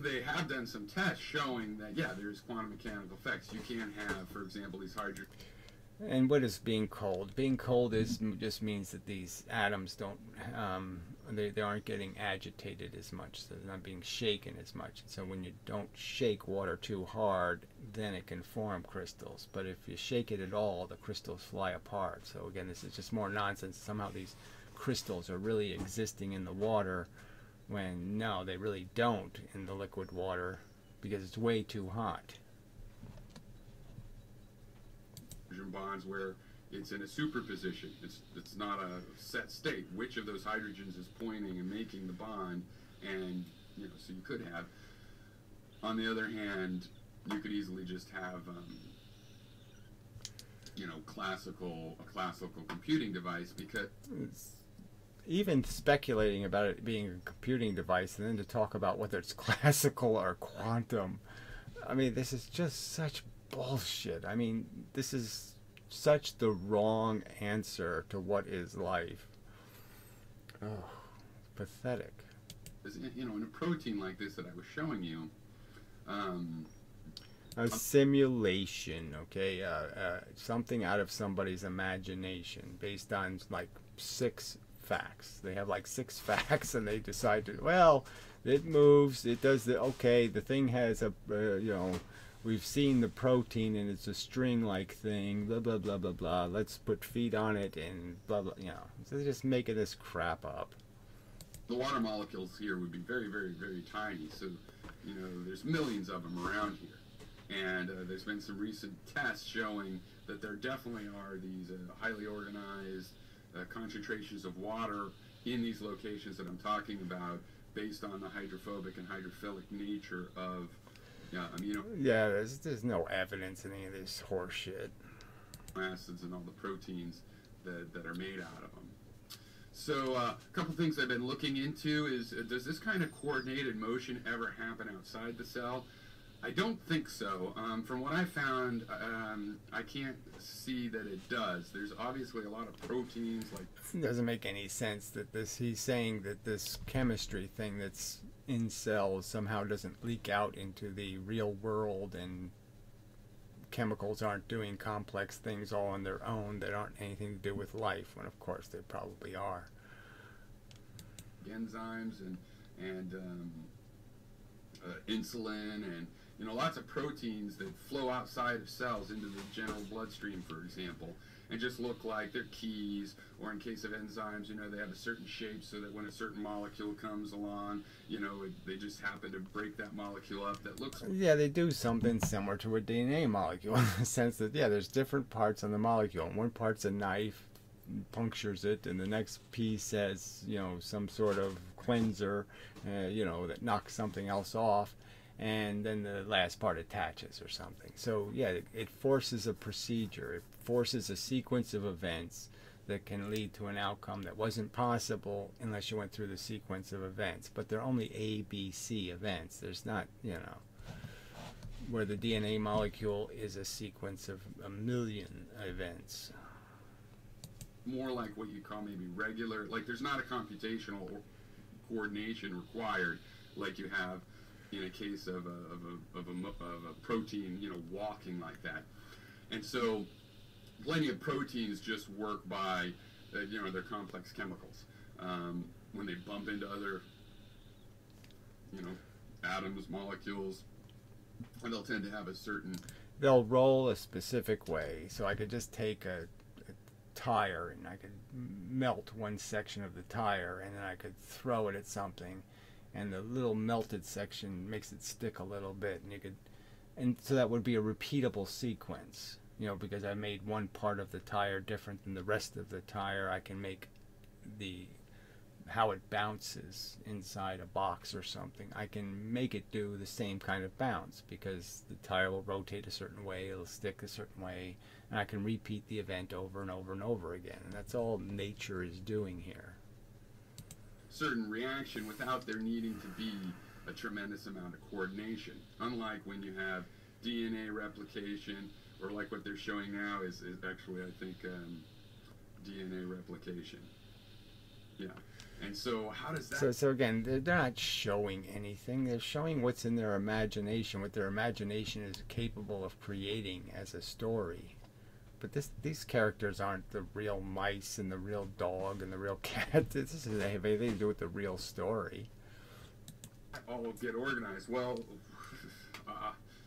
[SPEAKER 2] they have done some tests showing that, yeah, there's quantum mechanical effects. You can have, for example, these hydrogen.
[SPEAKER 1] And what is being cold? Being cold just means that these atoms don't, they aren't getting agitated as much, so they're not being shaken as much. So when you don't shake water too hard, then it can form crystals. But if you shake it at all, the crystals fly apart. So again, this is just more nonsense. Somehow these crystals are really existing in the water when no, they really don't in the liquid water because it's way too hot.
[SPEAKER 2] Bonds where it's in a superposition. It's not a set state. Which of those hydrogens is pointing and making the bond, and so you could have. On the other hand, you could easily just have a classical computing device, because
[SPEAKER 1] even speculating about it being a computing device and then to talk about whether it's classical or quantum, I mean, this is just such bullshit. I mean, this is such the wrong answer to what is life. Oh, pathetic.
[SPEAKER 2] In a protein like this that I was showing you,
[SPEAKER 1] a simulation, okay, something out of somebody's imagination based on like 6 facts. They have like 6 facts, and they decide to, well, it moves, it does the thing has a we've seen the protein and it's a string-like thing, blah blah blah blah blah, let's put feet on it and blah blah, so they're just making this crap up.
[SPEAKER 2] The water molecules here would be very, very, very tiny, so there's millions of them around here, and there's been some recent tests showing that there definitely are these highly organized concentrations of water in these locations that I'm talking about, based on the hydrophobic and hydrophilic nature of amino
[SPEAKER 1] there's no evidence in any of this horseshit.
[SPEAKER 2] Acids and all the proteins that are made out of them. So a couple things I've been looking into is, does this kind of coordinated motion ever happen outside the cell? I don't think so. From what I found, I can't see that it does. There's obviously a lot of proteins.
[SPEAKER 1] It doesn't make any sense that he's saying that this chemistry thing that's in cells somehow doesn't leak out into the real world, and chemicals aren't doing complex things all on their own that aren't anything to do with life, when of course they probably are.
[SPEAKER 2] Enzymes and insulin and lots of proteins that flow outside of cells into the general bloodstream, for example, and just look like they're keys, or in case of enzymes, they have a certain shape so that when a certain molecule comes along, they just happen to break that molecule up. That looks
[SPEAKER 1] they do something similar to a DNA molecule, in the sense that there's different parts on the molecule, and one part's a knife, punctures it, and the next piece has some sort of cleanser that knocks something else off, and then the last part attaches or something. So it forces a procedure, it forces a sequence of events that can lead to an outcome that wasn't possible unless you went through the sequence of events. But they're only A, B, C events. There's not, where the DNA molecule is a sequence of a million events.
[SPEAKER 2] More like what you call maybe regular, like there's not a computational coordination required like you have in a case of a protein, walking like that. And so plenty of proteins just work by, their complex chemicals. When they bump into other, atoms, molecules, and they'll tend to have a certain...
[SPEAKER 1] They'll roll a specific way. So I could just take a tire and I could melt one section of the tire, and then I could throw it at something, and the little melted section makes it stick a little bit, and so that would be a repeatable sequence, because I made one part of the tire different than the rest of the tire. I can make how it bounces inside a box or something. I can make it do the same kind of bounce, because the tire will rotate a certain way, it'll stick a certain way, and I can repeat the event over and over and over again. And that's all nature is doing here.
[SPEAKER 2] Certain reaction without there needing to be a tremendous amount of coordination. Unlike when you have DNA replication, or like what they're showing now is actually, I think, DNA replication. Yeah. And so how does that...
[SPEAKER 1] So again, they're not showing anything. They're showing what's in their imagination, what their imagination is capable of creating as a story. But these characters aren't the real mice and the real dog and the real cat. This doesn't have anything to do with the real story.
[SPEAKER 2] All get organized. Well,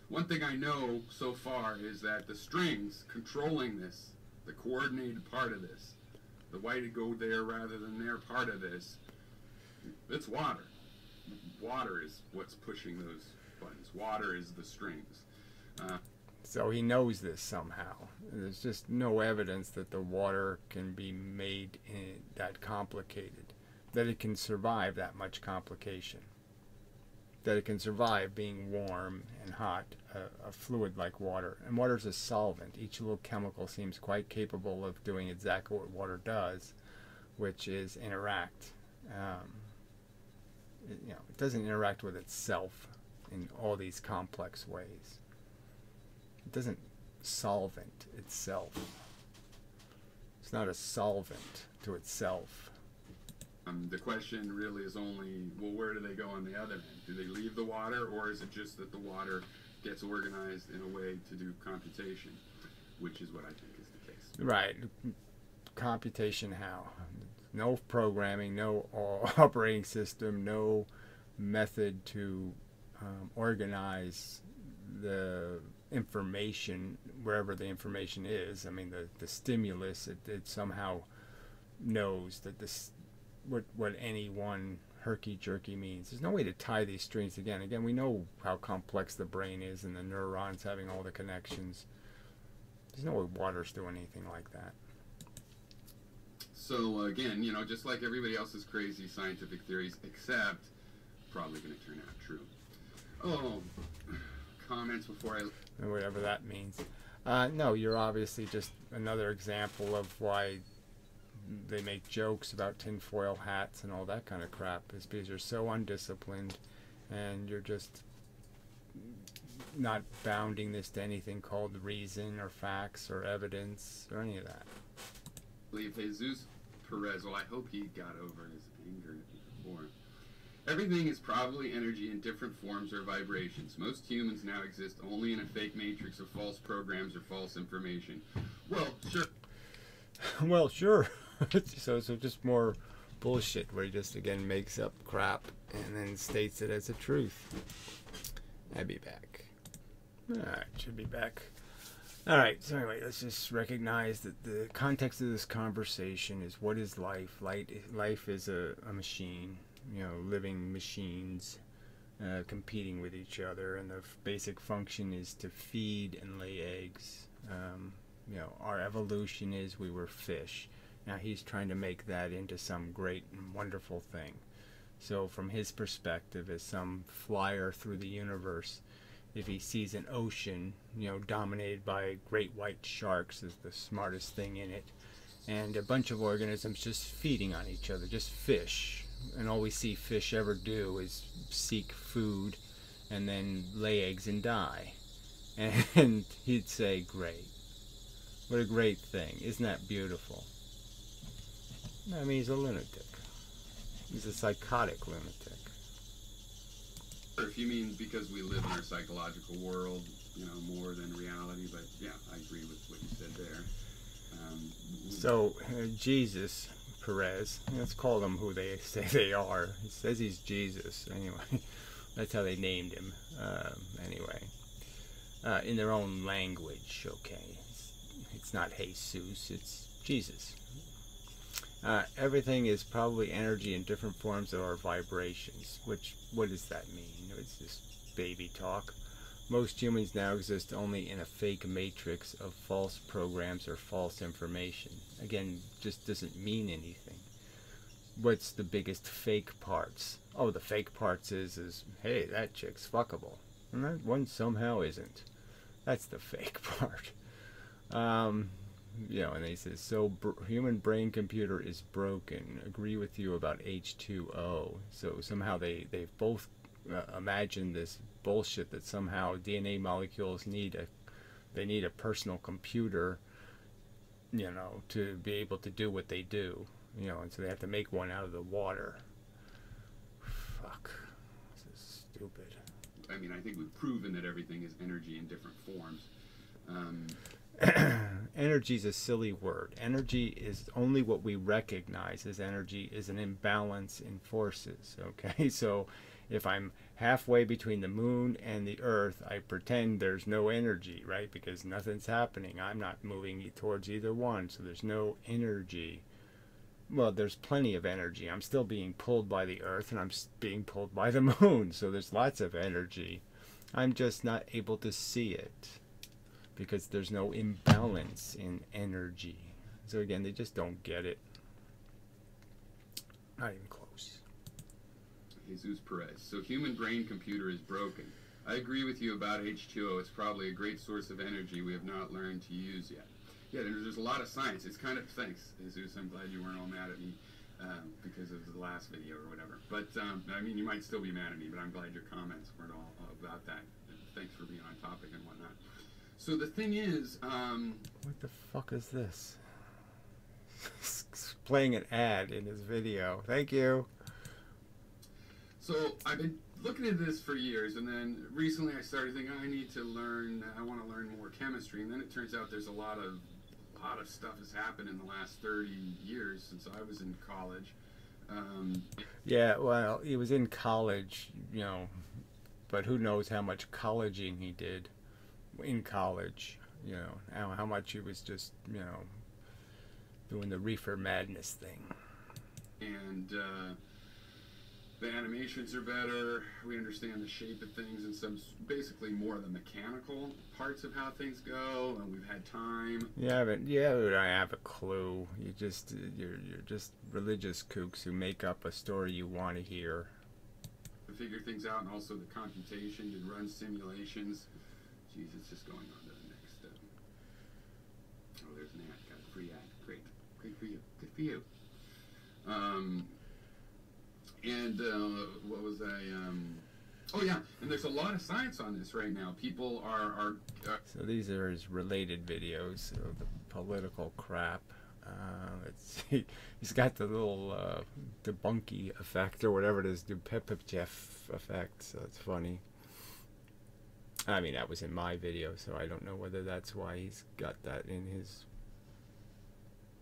[SPEAKER 2] one thing I know so far is that the strings controlling this, the coordinated part of this, the why to go there rather than there part of this, it's water. water is what's pushing those buttons. Water is the strings.
[SPEAKER 1] So he knows this somehow. There's just no evidence that the water can be made that complicated, that it can survive that much complication, that it can survive being warm and hot, a fluid like water. And water's a solvent. Each little chemical seems quite capable of doing exactly what water does, which is interact. It doesn't interact with itself in all these complex ways. It doesn't solvent itself. It's not a solvent to itself.
[SPEAKER 2] The question really is only, well, where do they go on the other end? Do they leave the water, or is it just that the water gets organized in a way to do computation, which is what I think is the case.
[SPEAKER 1] Right. Computation how? No programming, no operating system, no method to organize the information wherever the information is. I mean, the stimulus, it somehow knows that this what any one herky-jerky means. There's no way to tie these strings again. Again, we know how complex the brain is and the neurons having all the connections. There's no way water's doing anything like that.
[SPEAKER 2] So again, just like everybody else's crazy scientific theories, except probably going to turn out true. Oh, comments before I...
[SPEAKER 1] Whatever that means. No, you're obviously just another example of why they make jokes about tinfoil hats and all that kind of crap. Is because you're so undisciplined and you're just not bounding this to anything called reason or facts or evidence or any of that.
[SPEAKER 2] I believe Jesus Perez, well, I hope he got over his anger before. Everything is probably energy in different forms or vibrations. Most humans now exist only in a fake matrix of false programs or false information. Well, sure.
[SPEAKER 1] Well, sure. so just more bullshit where he just, again, makes up crap and then states it as a truth. I'll be back. Alright, should be back. Alright, so anyway, let's just recognize that the context of this conversation is, what is life? Life is a machine, living machines competing with each other, and the basic function is to feed and lay eggs. Our evolution is we were fish. Now he's trying to make that into some great and wonderful thing. So from his perspective, as some flyer through the universe, if he sees an ocean, dominated by great white sharks as the smartest thing in it, and a bunch of organisms just feeding on each other, just fish, and all we see fish ever do is seek food and then lay eggs and die. And he'd say, great. What a great thing. Isn't that beautiful? I mean, he's a lunatic. He's a psychotic lunatic.
[SPEAKER 2] If you mean because we live in our psychological world, more than reality, but yeah, I agree with what you said there.
[SPEAKER 1] So, Jesus Perez, let's call them who they say they are. He says he's Jesus, anyway. That's how they named him, in their own language, okay. It's not Jesus, it's Jesus. Everything is probably energy in different forms of our vibrations. What does that mean? It's just baby talk. Most humans now exist only in a fake matrix of false programs or false information. Again, just doesn't mean anything. What's the biggest fake parts? Oh, the fake parts is hey, that chick's fuckable. And that one somehow isn't. That's the fake part. And he says, so human brain computer is broken. Agree with you about H2O. So somehow they've both imagined this bullshit that somehow DNA molecules need a personal computer, to be able to do what they do. And so they have to make one out of the water. Fuck. This is stupid.
[SPEAKER 2] I mean, I think we've proven that everything is energy in different forms.
[SPEAKER 1] Energy is a silly word. Energy is only what we recognize as energy is an imbalance in forces. Okay, so if I'm halfway between the moon and the earth, I pretend there's no energy, right? Because nothing's happening. I'm not moving towards either one, so there's no energy. well, there's plenty of energy. I'm still being pulled by the Earth, and I'm being pulled by the moon, so there's lots of energy. I'm just not able to see it because there's no imbalance in energy. So again, they just don't get it. Not even close.
[SPEAKER 2] Jesus Perez. So human brain computer is broken. I agree with you about H2O. It's probably a great source of energy we have not learned to use yet. Yeah, there's a lot of science. It's kind of, thanks, Jesus. I'm glad you weren't all mad at me because of the last video or whatever. But, I mean, you might still be mad at me, but I'm glad your comments weren't all about that. Thanks for being on topic and whatnot. So the thing is...
[SPEAKER 1] what the fuck is this? Playing an ad in his video. Thank you.
[SPEAKER 2] So I've been looking at this for years, and then recently I started thinking I need to learn. I want to learn more chemistry, and then it turns out there's a lot of stuff has happened in the last 30 years since I was in college.
[SPEAKER 1] Yeah, well, he was in college, you know, but who knows how much colleging he did in college, you know, how much he was just, you know, doing the reefer madness thing.
[SPEAKER 2] And the animations are better. We understand the shape of things and some basically more of the mechanical parts of how things go. And we've had time.
[SPEAKER 1] Yeah, but I have a clue. You're just religious kooks who make up a story you want to hear.
[SPEAKER 2] To figure things out, and also the computation to run simulations. Jeez, it's just going on to the next. Oh, there's an ad. Got a free ad. Great. Great for you. Good for you. And what was I? Oh yeah, and there's a lot of science on this right now. People are
[SPEAKER 1] so these are his related videos of the political crap. He's got the little debunky effect or whatever it is, WTF effect. So it's funny. I mean, that was in my video, so I don't know whether that's why he's got that in his,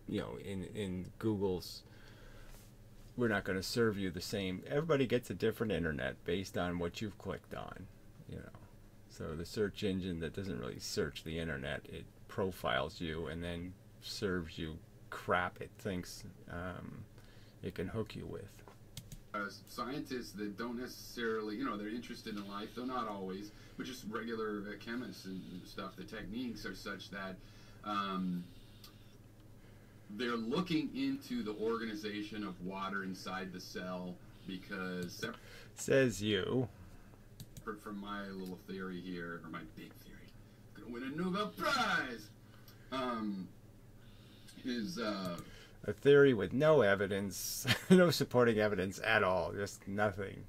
[SPEAKER 1] you know, in Google's. We're not going to serve you the same. Everybody gets a different internet based on what you've clicked on, you know. So the search engine that doesn't really search the internet, it profiles you and then serves you crap it thinks it can hook you with.
[SPEAKER 2] Scientists that don't necessarily, you know, they're interested in life, though not always, but just regular chemists and stuff. The techniques are such that they're looking into the organization of water inside the cell because
[SPEAKER 1] says you.
[SPEAKER 2] Separate from my little theory here, or my big theory, gonna win a Nobel Prize.
[SPEAKER 1] A theory with no evidence, no supporting evidence at all, just nothing.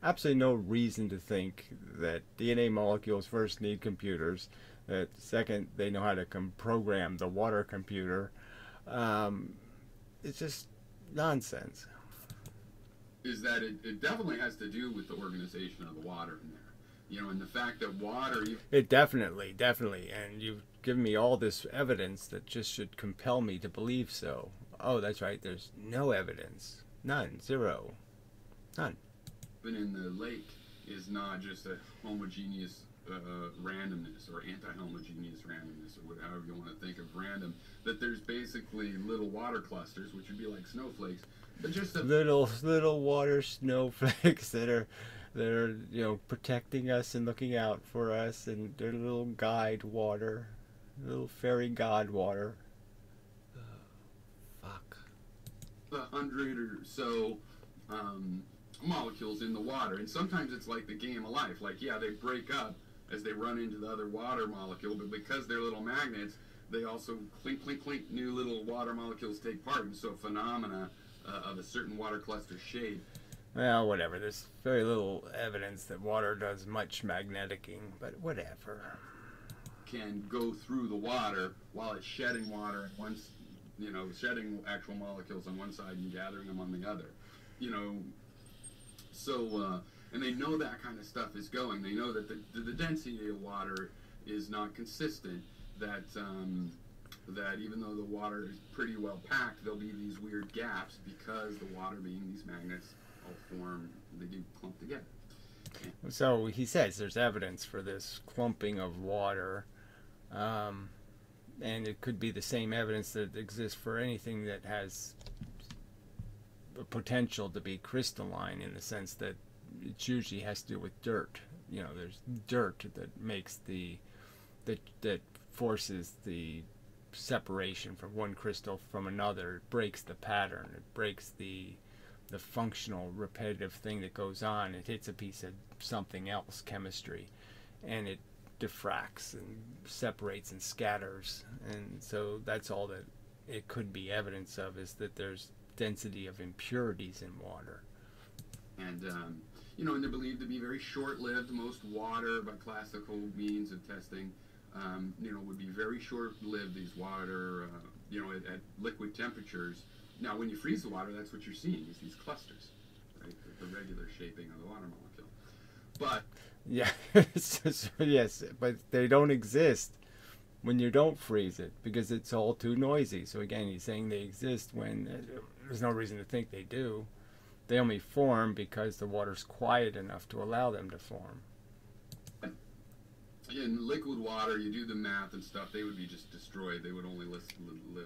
[SPEAKER 1] Absolutely no reason to think that DNA molecules first need computers, that second they know how to program the water computer. It's just nonsense.
[SPEAKER 2] Is that it definitely has to do with the organization of the water in there. You know, and the fact that water...
[SPEAKER 1] It definitely, and you've given me all this evidence that just should compel me to believe so. Oh, that's right, there's no evidence. None, zero. None.
[SPEAKER 2] Even in the lake is not just a homogeneous randomness or anti-homogeneous randomness or whatever you want to think of random, that there's basically little water clusters, which would be like snowflakes, but just
[SPEAKER 1] little water snowflakes that are you know, protecting us and looking out for us, and they're little guide water, little fairy god water. Fuck.
[SPEAKER 2] 100 or so molecules in the water, and sometimes it's like the game of life. Like, yeah, they break up as they run into the other water molecule, but because they're little magnets, they also clink, clink, clink, new little water molecules take part, and so phenomena of a certain water cluster shape.
[SPEAKER 1] Well, whatever. There's very little evidence that water does much magneticking, but whatever.
[SPEAKER 2] Can go through the water while it's shedding water and once, you know, shedding actual molecules on one side and gathering them on the other. You know, so and they know that kind of stuff is going. They know that the density of water is not consistent. That that even though the water is pretty well packed, there'll be these weird gaps because the water being these magnets all form, they do clump together.
[SPEAKER 1] So he says there's evidence for this clumping of water, and it could be the same evidence that exists for anything that has potential to be crystalline in the sense that it usually has to do with dirt. You know, there's dirt that makes that forces the separation from one crystal from another. It breaks the pattern. It breaks the functional repetitive thing that goes on. It hits a piece of something else, chemistry, and it diffracts and separates and scatters. And so that's all that it could be evidence of, is that there's density of impurities in water.
[SPEAKER 2] And you know, and they're believed to be very short-lived. Most water, by classical means of testing, you know, would be very short-lived. These water, you know, at liquid temperatures. Now, when you freeze the water, that's what you're seeing, is these clusters, right? The regular shaping of the water molecule. But
[SPEAKER 1] yeah, yes, but they don't exist when you don't freeze it, because it's all too noisy. So again, he's saying they exist when there's no reason to think they do. They only form because the water's quiet enough to allow them to form.
[SPEAKER 2] In liquid water, you do the math and stuff, they would be just destroyed. They would only live,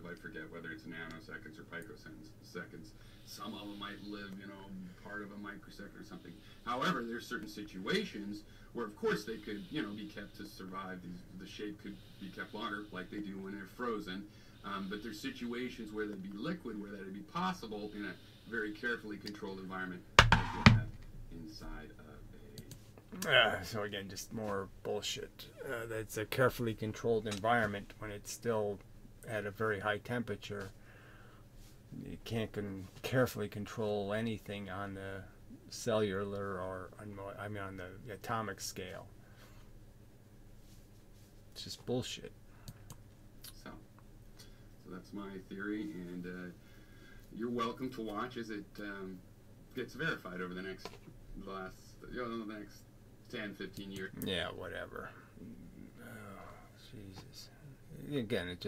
[SPEAKER 2] I forget whether it's nanoseconds or picoseconds. Some of them might live, you know, part of a microsecond or something. However, there's certain situations where, of course, they could, you know, be kept to survive. The shape could be kept longer, like they do when they're frozen. But there's situations where they'd be liquid, where that'd be possible in a very carefully controlled environment, like you have inside of
[SPEAKER 1] so again, just more bullshit. That's a carefully controlled environment when it's still at a very high temperature. You can't carefully control anything on the cellular or on the atomic scale. It's just bullshit.
[SPEAKER 2] So that's my theory, and you're welcome to watch as it gets verified over the next 10, 15 years.
[SPEAKER 1] Yeah, whatever. Oh, Jesus. Again, it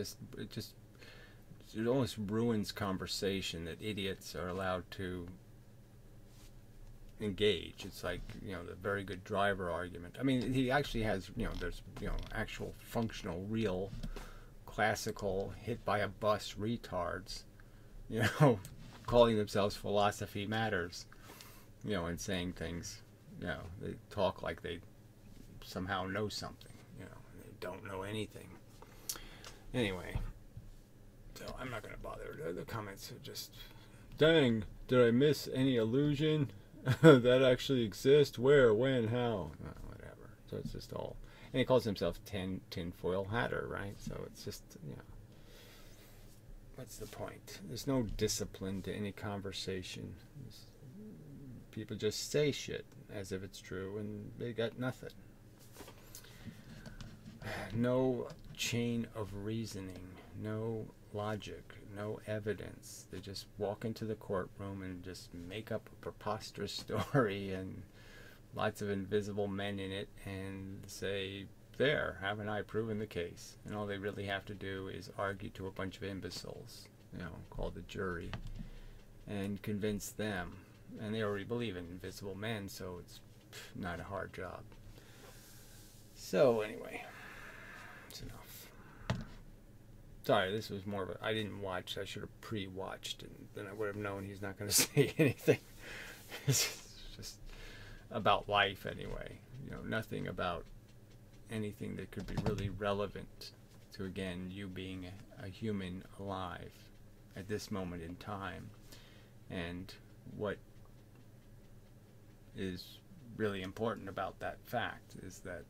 [SPEAKER 1] almost ruins conversation that idiots are allowed to engage. It's like, you know, the very good driver argument. I mean, he actually has, you know, there's, you know, actual functional, real, classical, hit by a bus retards, you know, calling themselves philosophy matters, you know, and saying things. You know, they talk like they somehow know something, you know, and they don't know anything. Anyway, so I'm not going to bother. The comments are just, dang, did I miss any illusion that actually exists? Where, when, how? Whatever. So it's just all, and he calls himself tinfoil hatter, right? So it's just, you know, what's the point? There's no discipline to any conversation. People just say shit as if it's true, and they got nothing. No chain of reasoning, no logic, no evidence. They just walk into the courtroom and just make up a preposterous story and lots of invisible men in it and say, there, haven't I proven the case? And all they really have to do is argue to a bunch of imbeciles, you know, called the jury, and convince them. And they already believe in invisible men, so it's not a hard job. So anyway, it's enough. Sorry, this was more of a, I didn't watch, I should have pre-watched, and then I would have known he's not going to say anything. It's just about life anyway. You know, nothing about anything that could be really relevant to, again, you being a human alive at this moment in time. And what is really important about that fact is that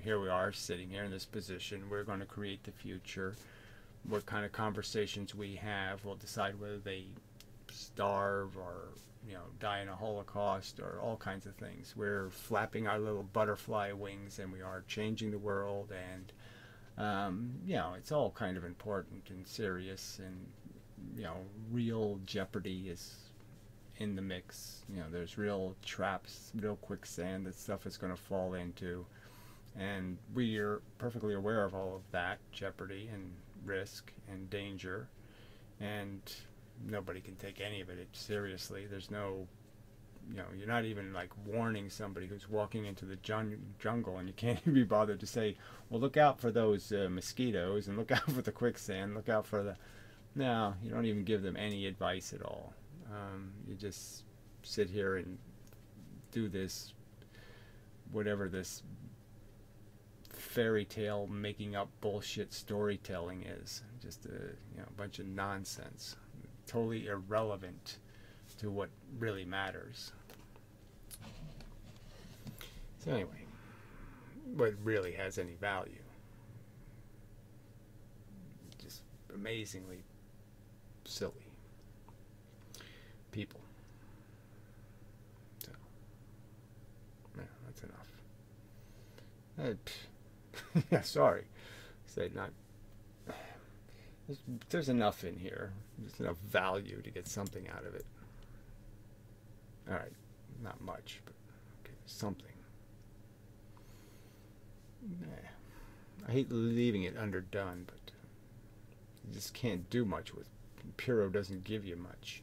[SPEAKER 1] here we are sitting here in this position. We're going to create the future. What kind of conversations we have will decide whether they starve or, you know, die in a Holocaust or all kinds of things. We're flapping our little butterfly wings and we are changing the world, and you know, it's all kind of important and serious, and you know, real jeopardy is in the mix. You know, there's real traps, real quicksand that stuff is going to fall into, and we are perfectly aware of all of that jeopardy and risk and danger, and nobody can take any of it seriously. There's no, you know, you're not even like warning somebody who's walking into the jungle, and you can't even be bothered to say, well, look out for those mosquitoes, and look out for the quicksand, look out for the, no, you don't even give them any advice at all. You just sit here and do this, whatever this fairy tale making up bullshit storytelling is. Just a bunch of nonsense, totally irrelevant to what really matters. So anyway, what really has any value? Just amazingly silly people. So, yeah, that's enough. Yeah, sorry. Say not. There's enough in here. There's enough value to get something out of it. All right, not much, but okay, something. I hate leaving it underdone, but you just can't do much with. Puro doesn't give you much.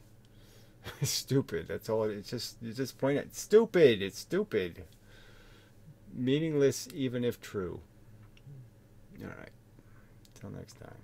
[SPEAKER 1] It's stupid. That's all. It's just, you just point at stupid. It's stupid. Meaningless, even if true. All right. Till next time.